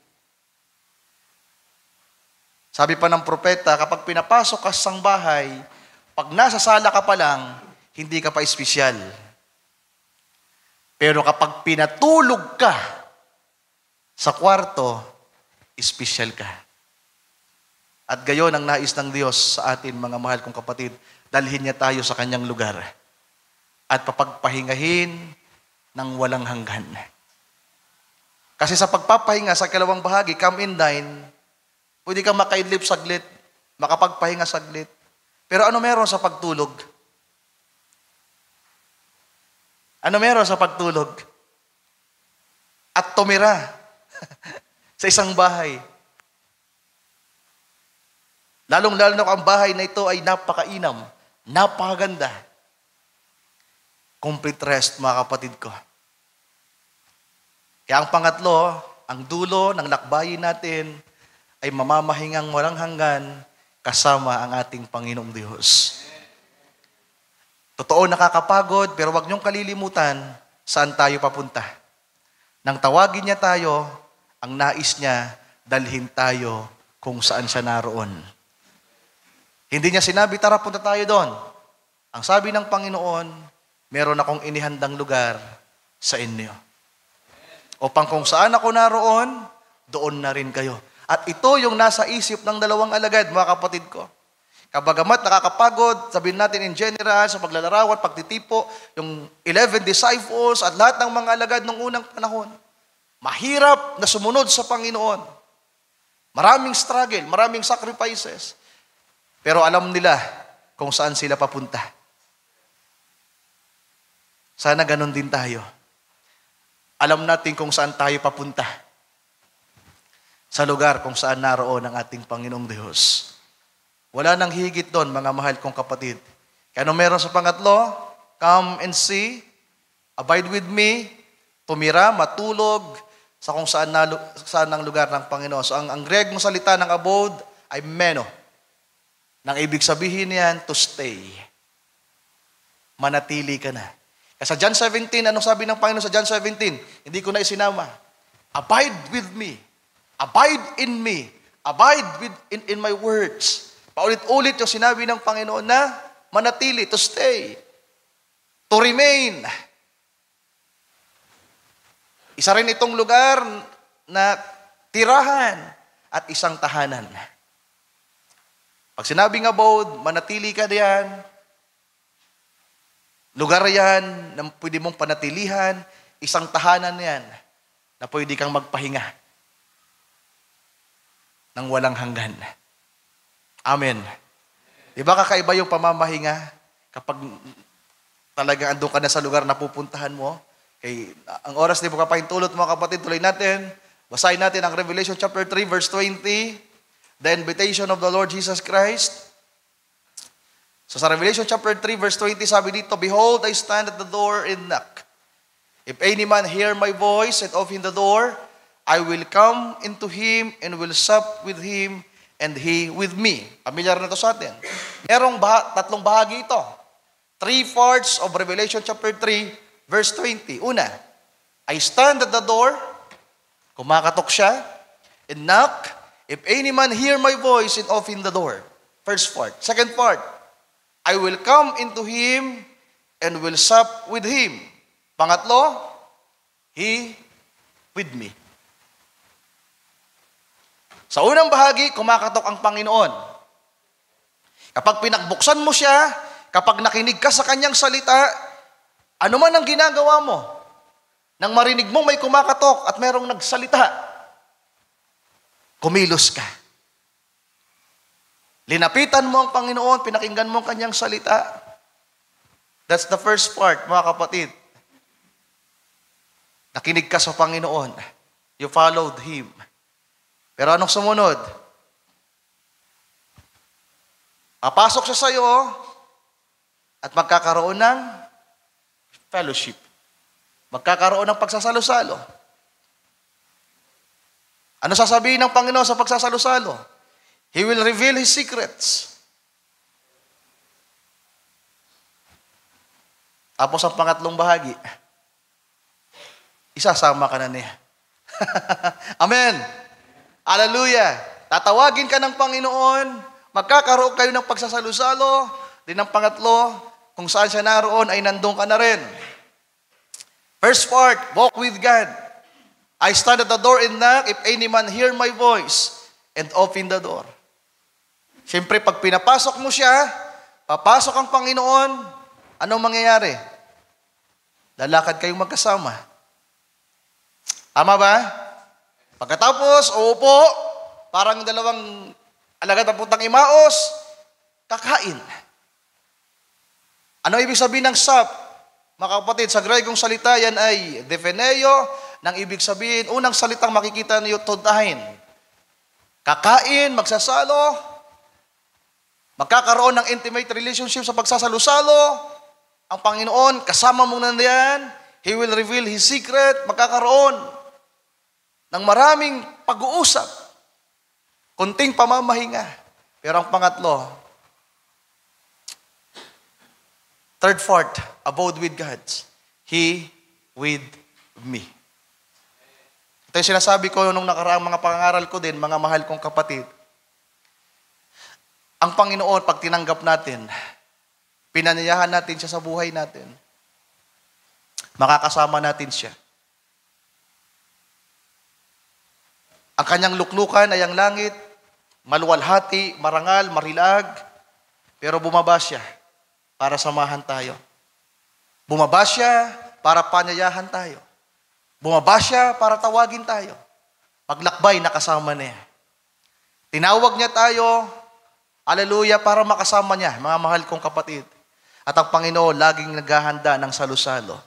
Sabi pa ng propeta, kapag pinapasok ka sa bahay, pag nasa sala ka pa lang, hindi ka pa espesyal. Pero kapag pinatulog ka sa kwarto, espesyal ka. At gayon ang nais ng Diyos sa atin, mga mahal kong kapatid, dalhin niya tayo sa kanyang lugar at papagpahingahin ng walang hanggan. Kasi sa pagpapahinga sa kalawang bahagi, come and dine, pwede kang makaidlip saglit, makapagpahinga saglit. Pero ano meron sa pagtulog? Ano meron sa pagtulog? At tumira sa isang bahay. Lalong-lalo na kung ang bahay na ito ay napakainam, napakaganda. Complete rest, mga kapatid ko. Kaya ang pangatlo, ang dulo ng lakbayin natin ay mamamahingang walang hanggan kasama ang ating Panginoong Diyos. Totoo nakakapagod, pero huwag niyong kalilimutan saan tayo papunta. Nang tawagin niya tayo, ang nais niya, dalhin tayo kung saan siya naroon. Hindi niya sinabi, tara punta tayo doon. Ang sabi ng Panginoon, meron akong inihandang lugar sa inyo. Upang kung saan ako naroon, doon na rin kayo. At ito yung nasa isip ng dalawang alagad, mga kapatid ko. Kabagamat nakakapagod, sabihin natin in general, sa paglalarawan, pagtitipo, yung 11 disciples at lahat ng mga alagad ng unang panahon, mahirap na sumunod sa Panginoon. Maraming struggle, maraming sacrifices. Pero alam nila kung saan sila papunta. Sana ganun din tayo. Alam natin kung saan tayo papunta. Sa lugar kung saan naroon ang ating Panginoong Diyos. Wala nang higit doon, mga mahal kong kapatid. Kaya ano meron sa pangatlo? Come and see, abide with me, tumira, matulog, sa kung saan ang lugar ng Panginoon. So ang Greg mong salita ng abode ay meno. Nang ibig sabihin niyan, to stay. Manatili ka na. Kasi sa John 17, anong sabi ng Panginoon sa John 17? Hindi ko na isinama. Abide with me. Abide in me. Abide in my words. Paulit-ulit yung sinabi ng Panginoon na manatili, to stay. To remain. Isa rin itong lugar na tirahan at isang tahanan. Pag sinabing abode, manatili ka diyan. Lugar yan na pwede mong panatilihan, isang tahanan yan na pwede kang magpahinga ng walang hanggan. Amen. Di ba kakaiba yung pamamahinga kapag talaga andun ka na sa lugar na pupuntahan mo? Kay, ang oras di mo kapahintulot mga kapatid, tuloy natin. Basahin natin ang Revelation chapter 3 verse 20. The invitation of the Lord Jesus Christ. So sa Revelation chapter 3 verse 20 sabi dito, behold, I stand at the door and knock. If any man hear my voice and open the door, I will come into him and will sup with him and he with me. Familiar na to sa atin. Merong tatlong bahagi ito. 3 parts of Revelation chapter 3 verse 20. Una, I stand at the door, kumakatok siya, and knock. If any man hear my voice and open the door. First part. Second part, I will come into him and will sup with him. Pangatlo, he with me. Sa unang bahagi, kumakatok ang Panginoon. Kapag pinakbuksan mo siya, kapag nakinig ka sa kanyang salita, ano man ang ginagawa mo, nang marinig mo may kumakatok at merong nagsalita, kumilos ka. Linapitan mo ang Panginoon, pinakinggan mo ang kanyang salita. That's the first part, mga kapatid. Nakinig ka sa Panginoon. You followed Him. Pero anong sumunod? Papasok siya sa iyo at magkakaroon ng fellowship. Magkakaroon ng pagsasalo-salo. Ano sasabihin ng Panginoon sa pagsasalo-salo? He will reveal His secrets. Tapos ang pangatlong bahagi, isasama ka na niya. Amen. Hallelujah. Tatawagin ka ng Panginoon, magkakaroon kayo ng pagsasalo-salo, din ang pangatlo, kung saan siya naroon ay nandun ka na rin. First part, walk with God. I stand at the door and knock, if any man hear my voice, and open the door. Siyempre, pag pinapasok mo siya, papasok ang Panginoon, anong mangyayari? Lalakad kayong magkasama. Tama ba? Pagkatapos, uupo, parang dalawang alagad na puntang imaos, kakain. Ano ibig sabihin ng sap? Mga kapatid, sa Gregong salita, yan ay defeneo, nang ibig sabihin, unang salitang makikita niyo, todahin. Kakain, magsasalo, magkakaroon ng intimate relationship sa pagsasalo-salo, ang Panginoon, kasama mo na yan, He will reveal His secret, magkakaroon ng maraming pag-uusap, kunting pamamahinga. Pero ang pangatlo, third, fourth, abode with God, He with me. Ito yung sinasabi ko nung nakaraang mga pangangaral ko din, mga mahal kong kapatid. Ang Panginoon, pag tinanggap natin, pinanyayahan natin siya sa buhay natin, makakasama natin siya. Ang kanyang luklukan ay ang langit, maluwalhati, marangal, marilag, pero bumaba siya para samahan tayo. Bumaba siya para panyayahan tayo. Bumaba siya para tawagin tayo. Paglakbay, nakasama niya. Tinawag niya tayo, hallelujah, para makasama niya, mga mahal kong kapatid. At ang Panginoon, laging naghahanda ng salusalo.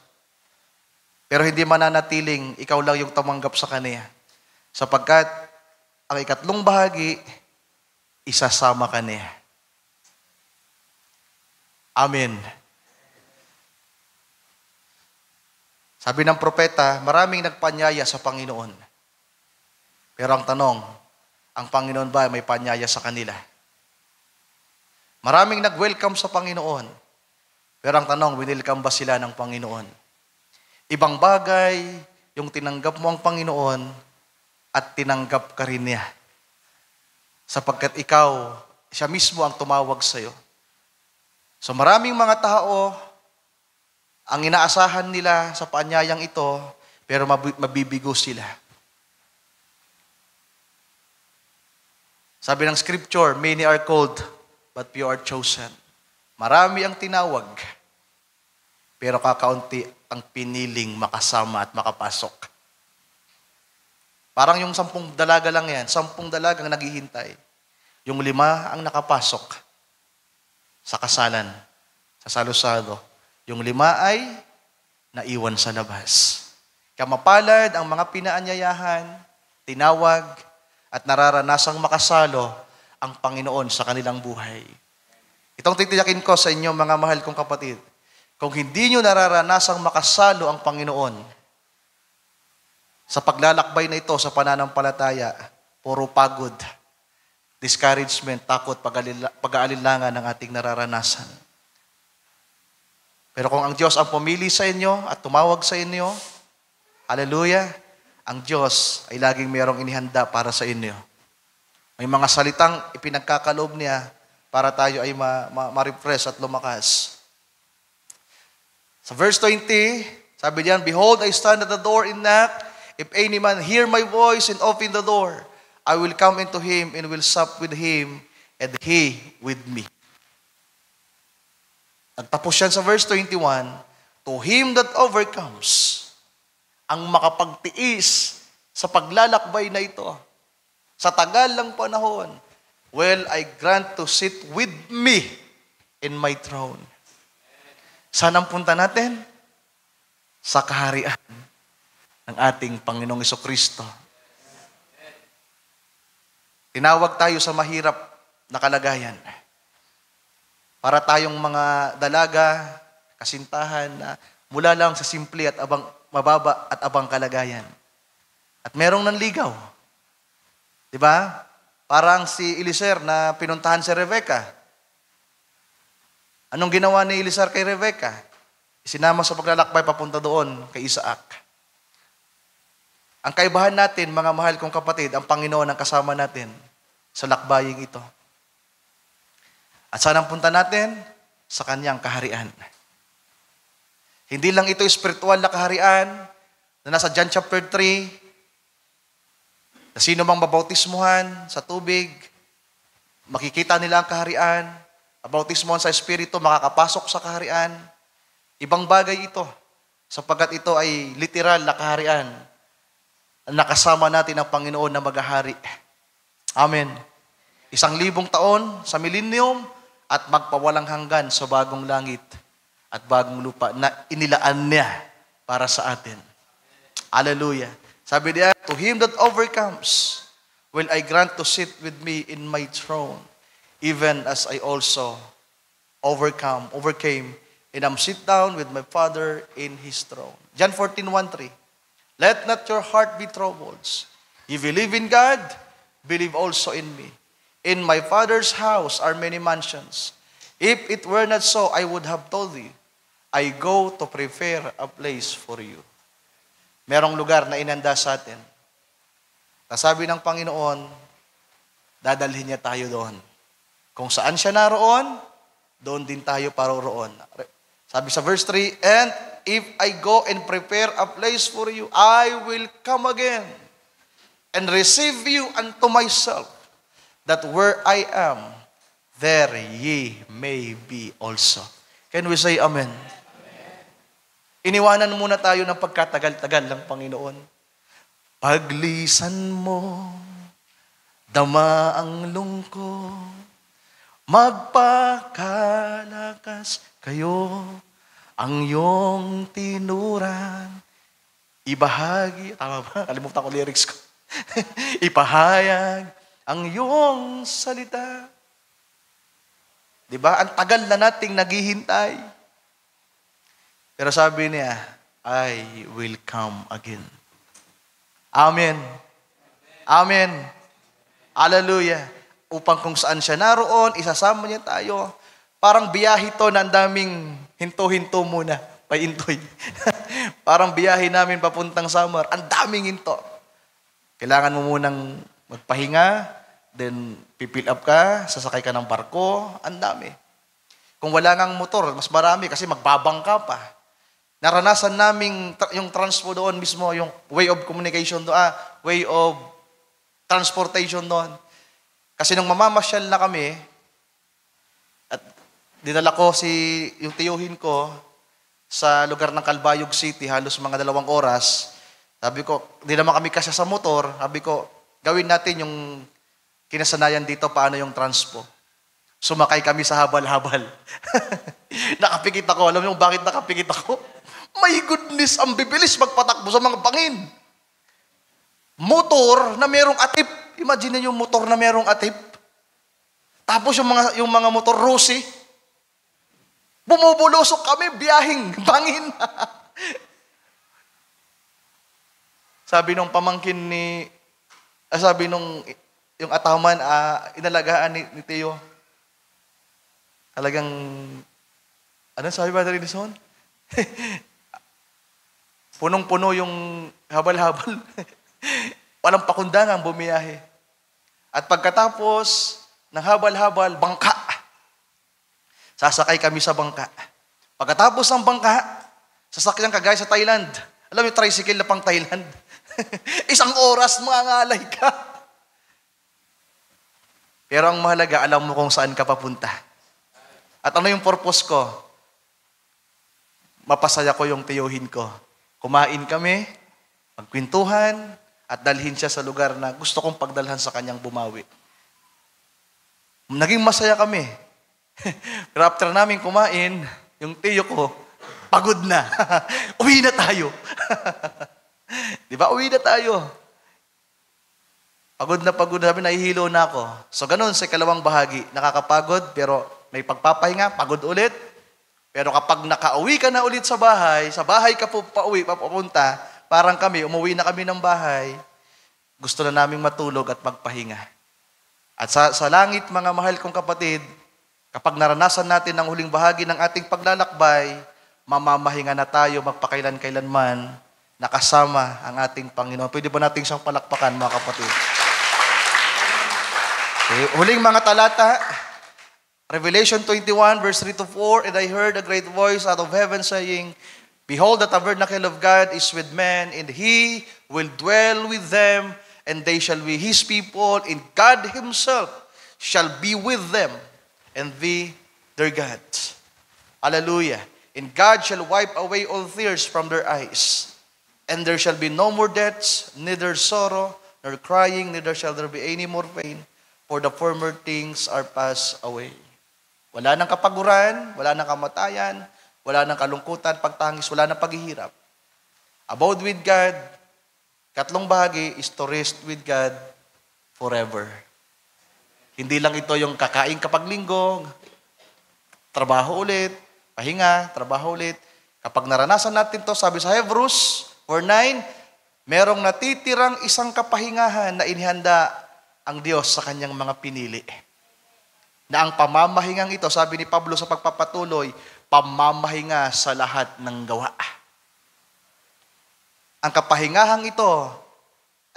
Pero hindi mananatiling ikaw lang yung tumanggap sa Kanya. Sapagkat ang ikatlong bahagi, isasama ka niya. Amen. Sabi ng propeta, maraming nagpanyaya sa Panginoon. Pero ang tanong, ang Panginoon ba may panyaya sa kanila? Maraming nag-welcome sa Panginoon. Pero ang tanong, winelcome ba sila ng Panginoon? Ibang bagay, yung tinanggap mo ang Panginoon, at tinanggap ka rin niya. Sapagkat ikaw, siya mismo ang tumawag sa iyo. So maraming mga tao, ang inaasahan nila sa paanyayang ito, pero mabibigo sila. Sabi ng scripture, many are called, but few are chosen. Marami ang tinawag, pero kakaunti ang piniling makasama at makapasok. Parang yung 10 dalaga lang yan, 10 dalagang naghihintay. Yung 5 ang nakapasok sa kasalan, sa salo-salo. Yung 5 ay naiwan sa labas. Kamapalad ang mga pinaanyayahan, tinawag, at nararanasang makasalo ang Panginoon sa kanilang buhay. Itong titiyakin ko sa inyo, mga mahal kong kapatid, kung hindi nyo nararanasang makasalo ang Panginoon, sa paglalakbay na ito sa pananampalataya, puro pagod, discouragement, takot, pag-aalinlangan ng ating nararanasan. Pero kung ang Diyos ang pumili sa inyo at tumawag sa inyo, hallelujah, ang Diyos ay laging mayroong inihanda para sa inyo. May mga salitang ipinagkakaloob niya para tayo ay ma-refresh at lumakas. Sa verse 20, sabi diyan, behold, I stand at the door and knock. If any man hear my voice and open the door, I will come into him and will sup with him and he with me. Nagtapos yan sa verse 21, to him that overcomes, ang makapagtiis sa paglalakbay na ito, sa tagal ng panahon, well, I grant to sit with me in my throne. Saan ang punta natin? Sa kaharian ng ating Panginoong Jesucristo. Tinawag tayo sa mahirap na kalagayan. Para tayong mga dalaga, kasintahan na mula lang sa simple at mababa at abang kalagayan. At merong nanligaw. Diba? Parang si Eliezer na pinuntahan si Rebecca. Anong ginawa ni Eliezer kay Rebecca? Isinama sa paglalakbay papunta doon kay Isaac. Ang kaibahan natin, mga mahal kong kapatid, ang Panginoon ang kasama natin sa lakbaying ito. At saan ang punta natin? Sa kanyang kaharian. Hindi lang ito spiritual na kaharian na nasa John chapter 3, na sino mang mabautismuhan sa tubig, makikita nila ang kaharian. Mabautismuhan sa Espiritu, makakapasok sa kaharian. Ibang bagay ito, sapagkat ito ay literal na kaharian. Nakasama natin ang Panginoon na maghahari. Amen. 1,000 taon sa millennium at magpawalang hanggan sa bagong langit at bagong lupa na inilaan niya para sa atin. Hallelujah. Sabi niya, to him that overcomes, will I grant to sit with me in my throne, even as I also overcame, and am sit down with my Father in his throne. John 14:1-3. Let not your heart be troubled. You believe in God, believe also in me. In my Father's house are many mansions. If it were not so, I would have told you, I go to prepare a place for you. Merong lugar na inanda sa atin. Nasabi ng Panginoon, dadalhin niya tayo doon. Kung saan siya naroon, doon din tayo paroroon. Sabi sa verse 3, and if I go and prepare a place for you, I will come again and receive you unto myself, that where I am, there ye may be also. Can we say amen? Iniwanan muna tayo ng pagkatagal-tagal ng Panginoon. Paglisan mo, dama ang lungkot, magpakalakas kayo, ang iyong tinuran, ibahagi, tama ba? Kalimutan ko lyrics ko. Ipahayag ang iyong salita. Diba? Ang tagal na nating naghihintay. Pero sabi niya, I will come again. Amen. Amen. Hallelujah. Upang kung saan siya naroon, isasama niya tayo. Parang biyahe to na ang daming hinto-hinto muna. Paintoy. Parang biyahe namin papuntang summer. Ang daming hinto. Kailangan mo munang magpahinga, then pipill up ka, sasakay ka ng barko, ang dami. Kung wala ngang motor, mas marami kasi magbabangka pa. Naranasan namin yung transpo doon mismo, yung way of communication doon, way of transportation doon. Kasi nung mamamasyal na kami, at dinala ko yung tiyuhin ko sa lugar ng Calbayog City, halos mga 2 oras. Sabi ko, di naman kami kasya sa motor. Sabi ko, gawin natin yung kinasanayan dito, paano yung transpo. Sumakay kami sa habal-habal. Nakapikit ako. Alam niyo bakit nakapikit ako? My goodness, ang bibilis magpatakbo sa mga bangin. Motor na merong atip. Imagine niyo yung motor na merong atip. Tapos yung mga motor Rossi, bumubulusok kami, biyahing, bangin. Sabi nung pamangkin sabi nung yung ataman, inalagaan ni Teo. Talagang, ano sabi ba rin ni Son? Punong-puno yung habal-habal. Walang pakundangan, bumiyahe. At pagkatapos ng habal-habal, bangka. Sasakay kami sa bangka. Pagkatapos ng bangka, sasakyan ka guys sa Thailand. Alam mo yung tricycle na pang Thailand? 1 oras, mangangalay ka. Pero ang mahalaga, alam mo kung saan ka papunta. At ano yung purpose ko? Mapasaya ko yung tiyuhin ko. Kumain kami, magkwentuhan, at dalhin siya sa lugar na gusto kong pagdalhan sa kanyang bumawi. Naging masaya kami. Pero after namin kumain, yung tiyo ko, pagod na. Uwi na tayo. Di ba? Uwi na tayo. Pagod na, sabi, nahihilo na ako. So ganun sa ikalawang bahagi, nakakapagod, pero may pagpapahinga, pagod ulit. Pero kapag nakauwi ka na ulit sa bahay ka po papunta, parang kami, umuwi na kami ng bahay, gusto na naming matulog at magpahinga. At sa langit, mga mahal kong kapatid, kapag naranasan natin ang huling bahagi ng ating paglalakbay, mamamahinga na tayo magpakailan-kailanman nakasama ang ating Panginoon. Pwede ba natin siyang palakpakan, mga kapatid? Okay, huling mga talata, Revelation 21, verse 3 to 4, "And I heard a great voice out of heaven saying, Behold, the tabernacle of God is with men, and He will dwell with them, and they shall be His people, and God Himself shall be with them, and be their God." Hallelujah. "And God shall wipe away all tears from their eyes, and there shall be no more deaths, neither sorrow, nor crying, neither shall there be any more pain, for the former things are passed away." Wala nang kapaguran, wala nang kamatayan, wala nang kalungkutan, pagtangis, wala nang paghihirap. Abode with God, katlong bahagi is to rest with God forever. Hindi lang ito yung kakain kapag linggo, trabaho ulit, pahinga, trabaho ulit. Kapag naranasan natin to, sabi sa Hebrews 4:9, merong natitirang isang kapahingahan na inihanda ang Diyos sa kanyang mga pinili. Na ang pamamahingang ito, sabi ni Pablo sa pagpapatuloy, pamamahinga sa lahat ng gawa. Ang kapahingahang ito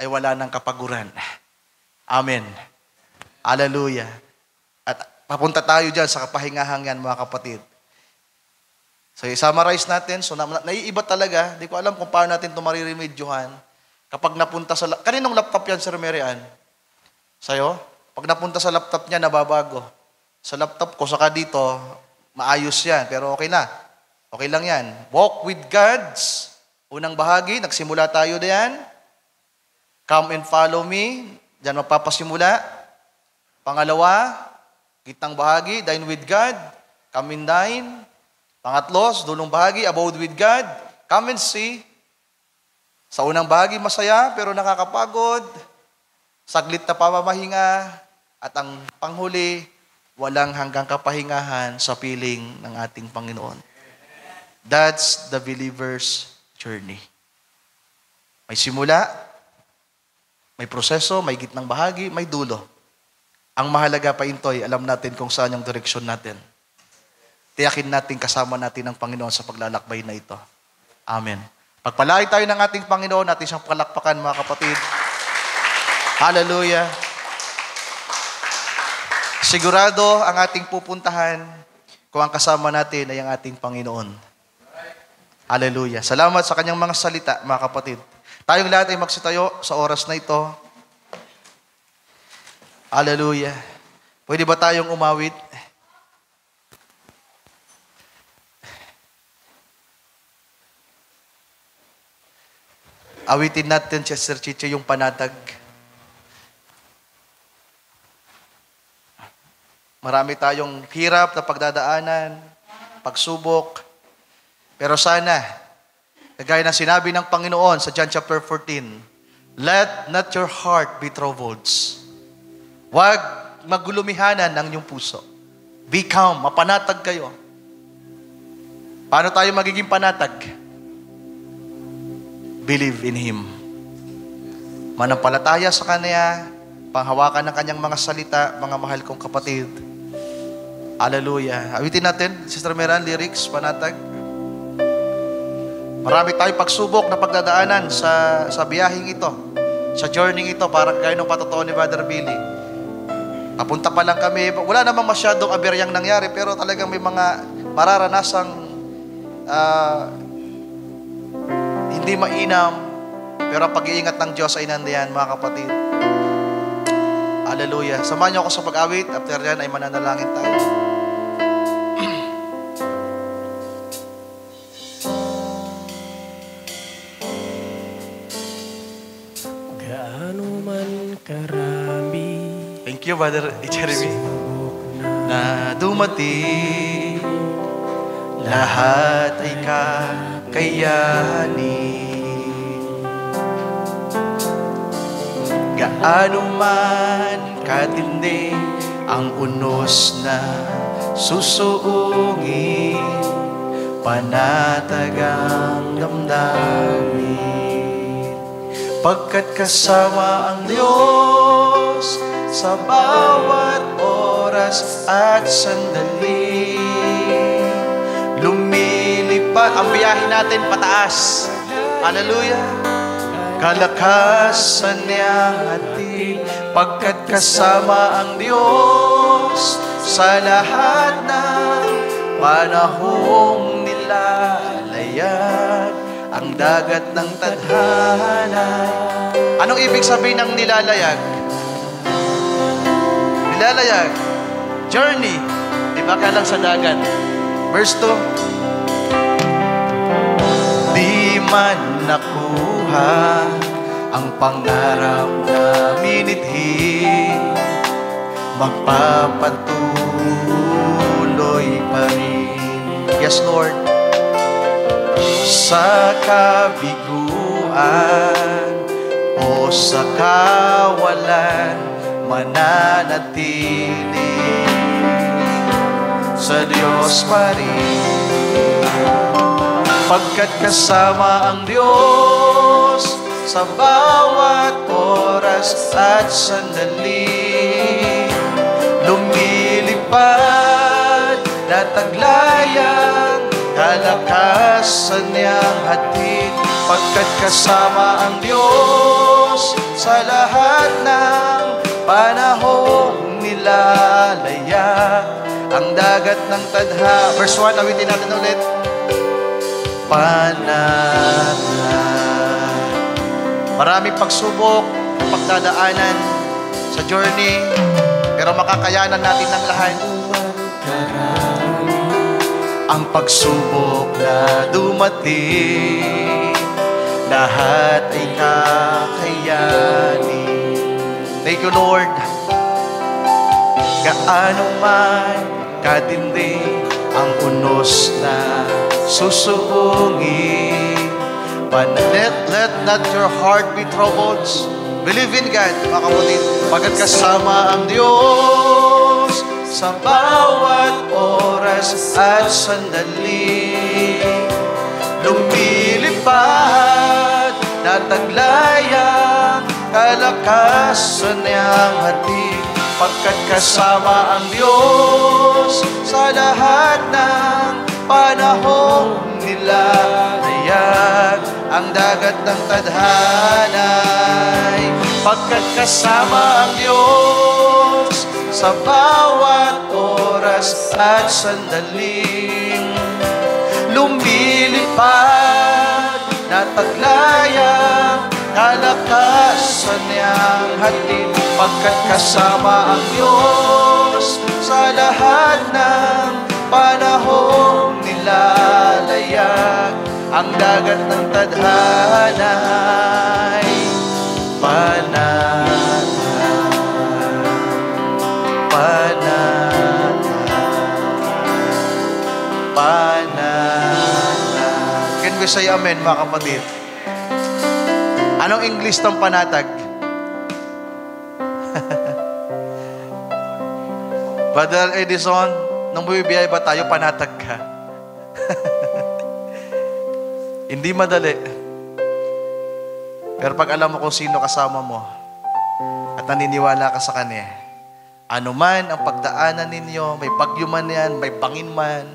ay wala ng kapaguran. Amen. Hallelujah. At papunta tayo dyan sa kapahingahang yan, mga kapatid. So, i-summarize natin. So, naiiba talaga. Hindi ko alam kung paano natin ito mariremedyohan. Kapag napunta sa... Kaninong laptop yan, Sir Marian? Sa'yo? Pag napunta sa laptop niya, nababago. Sa laptop ko, saka dito, maayos yan. Pero okay na. Okay lang yan. Walk with God. Unang bahagi, nagsimula tayo diyan. Come and follow me. Diyan magpapasimula. Pangalawa, gitnang bahagi, dine with God. Come and dine. Pangatlo, dulong bahagi, abode with God. Come and see. Sa unang bahagi, masaya, pero nakakapagod. Saglit na pamamahinga. At ang panghuli, walang hanggang kapahingahan sa piling ng ating Panginoon. That's the believer's journey. May simula, may proseso, may gitnang bahagi, may dulo. Ang mahalaga pa intoy, alam natin kung saan yung direksyon natin. Tiyakin natin kasama natin ang Panginoon sa paglalakbay na ito. Amen. Pagpalain tayo ng ating Panginoon, natin siyang palakpakan, mga kapatid. Hallelujah. Sigurado ang ating pupuntahan kung ang kasama natin ay ang ating Panginoon. Hallelujah. Salamat sa kanyang mga salita, mga kapatid. Tayong lahat ay magsitayo sa oras na ito. Hallelujah. Pwede ba tayong umawit? Awitin natin, Sister Chiche, yung panatag. Marami tayong hirap na pagdadaanan, pagsubok. Pero sana, kagaya ng sinabi ng Panginoon sa John chapter 14, "Let not your heart be troubled." Huwag magulumihanan ng inyong puso. Be calm, mapanatag kayo. Paano tayo magiging panatag? Believe in Him. Manampalataya sa Kanya, panghawakan ng Kanyang mga salita, mga mahal kong kapatid. Hallelujah. Awitin natin, Sister Meran, lyrics, panatag. Marami tayong pagsubok na pagdadaanan sa biyaheng ito, sa journey ito, parang gaya ng patotoo ni Brother Billy. Papunta pa lang kami, wala namang masyadong aberyang nangyari, pero talagang may mga mararanasang hindi mainam, pero ang pag-iingat ng Diyos ay nandiyan, mga kapatid. Hallelujah. Samahan niyo ako sa pag-awit. After yan ay mananalangin tayo. Gaano man karami. Thank you, Brother Jeremy. Na dumating, lahat ay kakayanin. Gaano man katindi ang unos na susuungin, panatag ang damdamin. Pagkat kasama ang Diyos sa bawat oras at sandali, lumilipad ang biyahe natin pataas. Hallelujah. Kalakasan niyang hatid, pagkat kasama ang Diyos sa lahat ng panahong nilalayag ang dagat ng tadhana. Anong ibig sabihin ng nilalayag? Nilalayag, journey. Di ba ka lang sa dagat? Verse 2. Di man nakuha ang pangarap na minidhi, magpapatuloy pa rin. Yes, Lord. Sa kabiguan o sa kawalan, mananatili sa Diyos pa rin. Pagkat kasama ang Diyos sa bawat oras at sandali, lumilipad na taglayang kalakasan niyang hatid. Pagkat kasama ang Diyos sa lahat ng panahong nilalaya ang dagat ng tadha. Verse 1, awitin natin ulit. Panatag. Maraming pagsubok, pagdadaanan sa journey, pero makakayanan natin ng lahat. Ang pagsubok na dumating, lahat ay kakayanin. Thank you, Lord. Gaano man katindi ang unos na susuungin, let not your heart be troubled. Believe in God, mga kapatid. Pagkat kasama ang Diyos sa bawat oras at sandali, lumilipad na taglayang kalakasan niyang hatid. Pagkat kasama ang Diyos sa lahat ng panahong nilalayag ang dagat ng tadhanay. Pagkat kasama ang Diyos sa bawat oras at sandaling, lumilipad na taglayang kalakasan niyang hatid. Pagkat kasama ang Diyos sa lahat ng panahong nilalayag ang dagat ng tadhanay. Panatag, panatag, panatag. Can we say amen, mga kapatid? Anong English ng panatag? Brother Edison, nung bumibiyay ba tayo, panatag ka? Hindi madali. Pero pag alam mo kung sino kasama mo at naniniwala ka sa Kanya, ano man ang pagdaanan ninyo, may bagyo man yan, may bangin man,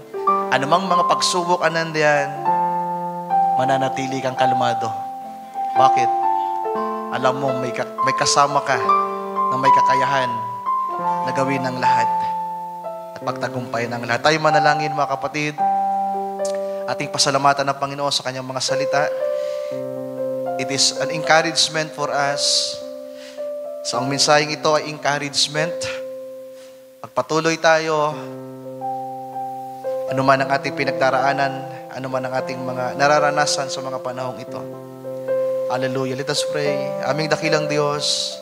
anumang mga pagsubok anan yan, mananatili kang kalmado. Bakit? Alam mo, may kasama ka na may kakayahan na gawin ng lahat at pagtagumpay ng lahat. Tayo manalangin, mga kapatid. Ating pasalamatan ng Panginoon sa Kanyang mga salita. It is an encouragement for us. Sa ang mensaheng ito ay encouragement. Pagpatuloy tayo, ano man ang ating pinagdaraanan, ano man ang ating mga nararanasan sa mga panahong ito. Hallelujah. Let us pray. Aming dakilang Diyos,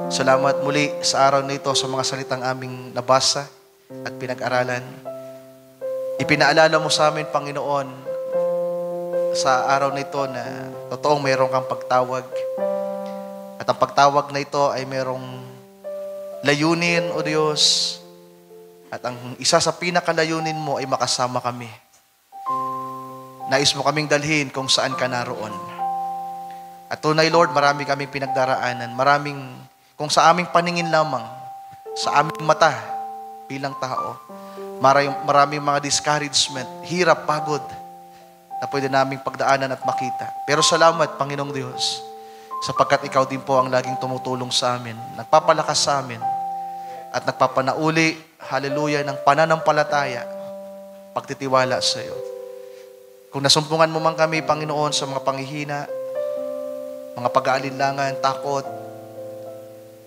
salamat muli sa araw na ito sa mga salitang aming nabasa at pinag-aralan. Ipinaalala mo sa amin, Panginoon, sa araw na ito na totoong mayroong kang pagtawag. At ang pagtawag na ito ay mayroong layunin, O Diyos. At ang isa sa pinakalayunin mo ay makasama kami. Nais mo kaming dalhin kung saan ka naroon. At tunay, Lord, marami kaming pinagdaraanan. Kung sa aming paningin lamang, sa aming mata bilang tao, maraming mga discouragement, hirap, pagod. na pwede naming pagdaanan at makita. Pero salamat, Panginoong Diyos, sapagkat ikaw din po ang laging tumutulong sa amin, nagpapalakas sa amin, at nagpapanauli, hallelujah, ng pananampalataya, pagtitiwala sa iyo. Kung nasumpungan mo man kami, Panginoon, sa mga panghihina, mga pag-aalinlangan, takot,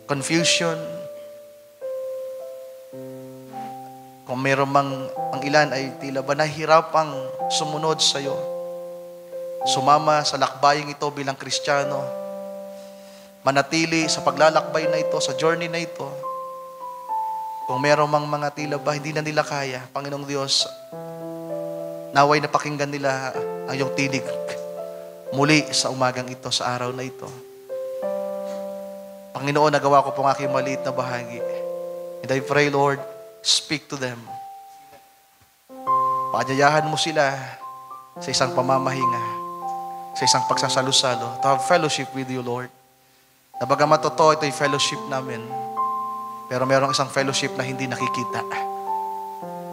confusion, kung meron mang ang ilan ay tila ba nahihirapang sumunod sa iyo, sumama sa lakbaying ito bilang Kristiyano, manatili sa paglalakbay na ito, sa journey na ito, kung meron mang mga tila ba hindi na nila kaya, Panginoong Diyos, naway napakinggan nila ang iyong tinig muli sa umagang ito, sa araw na ito. Panginoon, nagawa ko pong aking maliit na bahagi. And I pray, Lord, speak to them. Paanyayahan mo sila sa isang pamamahinga, sa isang pagsasalusalo, to have fellowship with you, Lord. Na bagamat totoo, ito yung fellowship namin. Pero merong isang fellowship na hindi nakikita,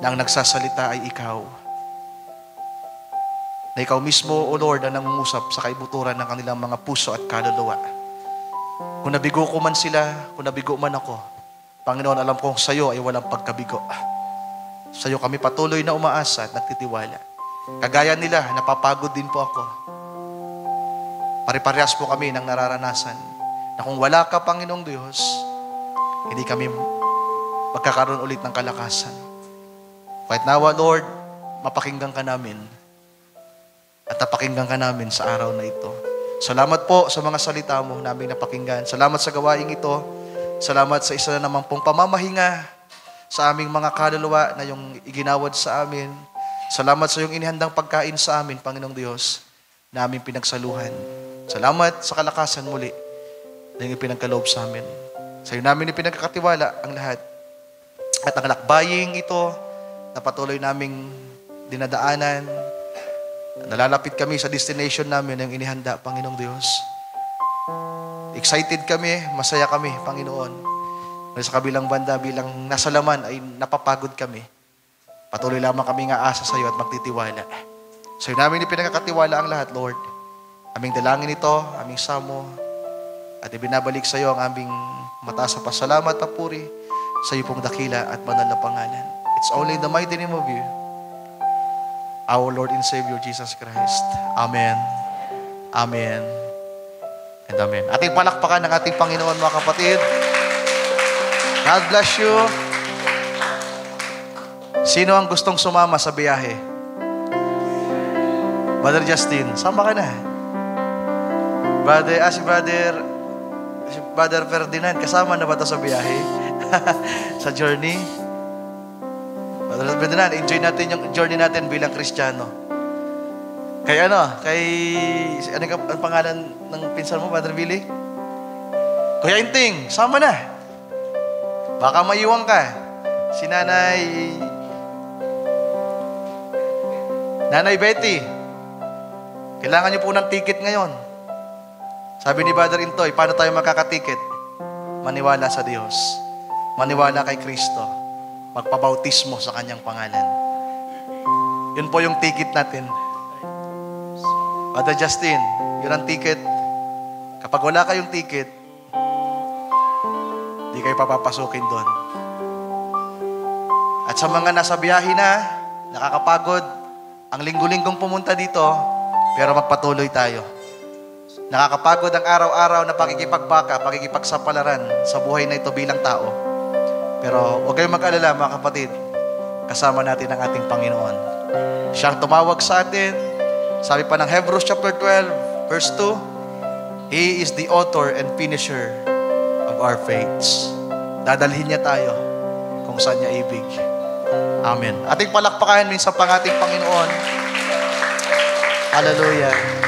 na ang nagsasalita ay ikaw. Na ikaw mismo, O Lord, ang nangungusap sa kaibuturan ng kanilang mga puso at kaluluwa. Kung nabigo ko man sila, kung nabigo man ako, Panginoon, alam kong sa iyo ay walang pagkabigo. Sa iyo kami patuloy na umaasa at nagtitiwala. Kagaya nila, napapagod din po ako. Pare-parehas po kami ng nararanasan na kung wala ka, Panginoong Diyos, hindi kami magkakaroon ulit ng kalakasan. Kahit nawa, Lord, mapakinggan ka namin at napakinggan ka namin sa araw na ito. Salamat po sa mga salita mo naming napakinggan. Salamat sa gawaing ito. Salamat sa isa na naman pong pamamahinga sa aming mga kaluluwa na yung iginawad sa amin. Salamat sa yung inihandang pagkain sa amin, Panginoong Diyos, na aming pinagsaluhan. Salamat sa kalakasan muli na yung ipinagkaloob sa amin. Sa iyo namin ipinagkakatiwala ang lahat. At ang lakbaying ito na patuloy naming dinadaanan, nalalapit kami sa destination namin ng inihanda, Panginoong Diyos. Excited kami, masaya kami, Panginoon. Sa kabilang banda, bilang nasa laman ay napapagod kami. Patuloy lamang kami nga asa sa iyo at magtitiwala. Sa iyo namin ipinagkakatiwala ang lahat, Lord. Aming dalangin ito, aming samo, at ibinabalik sa iyo ang aming mataas na pasalamat at papuri sa iyo pong dakila at banal na pangalan. It's only in the mighty name of you, our Lord and Savior, Jesus Christ. Amen. Amen. And amen. Ating palakpakan ng ating Panginoon, mga kapatid. God bless you. Sino ang gustong sumama sa biyahe? Brother Justin, sama ka na. Si Brother Ferdinand, kasama na ba ito sa biyahe? Sa journey? Brother Ferdinand, enjoy natin yung journey natin bilang Kristiyano. Ang pangalan ng pinsan mo, Brother Billy? Kuya Inting, sama na. Baka maiwan ka. Si Nanay Betty, kailangan niyo po ng ticket ngayon. Sabi ni Brother Intoy, paano tayo makakatiket? Maniwala sa Diyos. Maniwala kay Kristo. Magpabautismo sa kanyang pangalan. Yun po yung ticket natin. Brother Justin, yun ang ticket. Kapag wala kayong ticket, di kayo papapasukin doon. At sa mga nasa biyahe na, nakakapagod, ang linggo-linggong pumunta dito, pero magpatuloy tayo. Nakakapagod ang araw-araw na pakikipagbaka, pakikipagsapalaran sa buhay na ito bilang tao. Pero huwag kayong mag-alala, mga kapatid. Kasama natin ang ating Panginoon. Siyang tumawag sa atin. Sabi pa ng Hebrews chapter 12, verse 2, He is the author and finisher of our faiths. Dadalhin niya tayo kung saan niya ibig. Amen. Ating palakpakan minsan pang ating Panginoon. Hallelujah.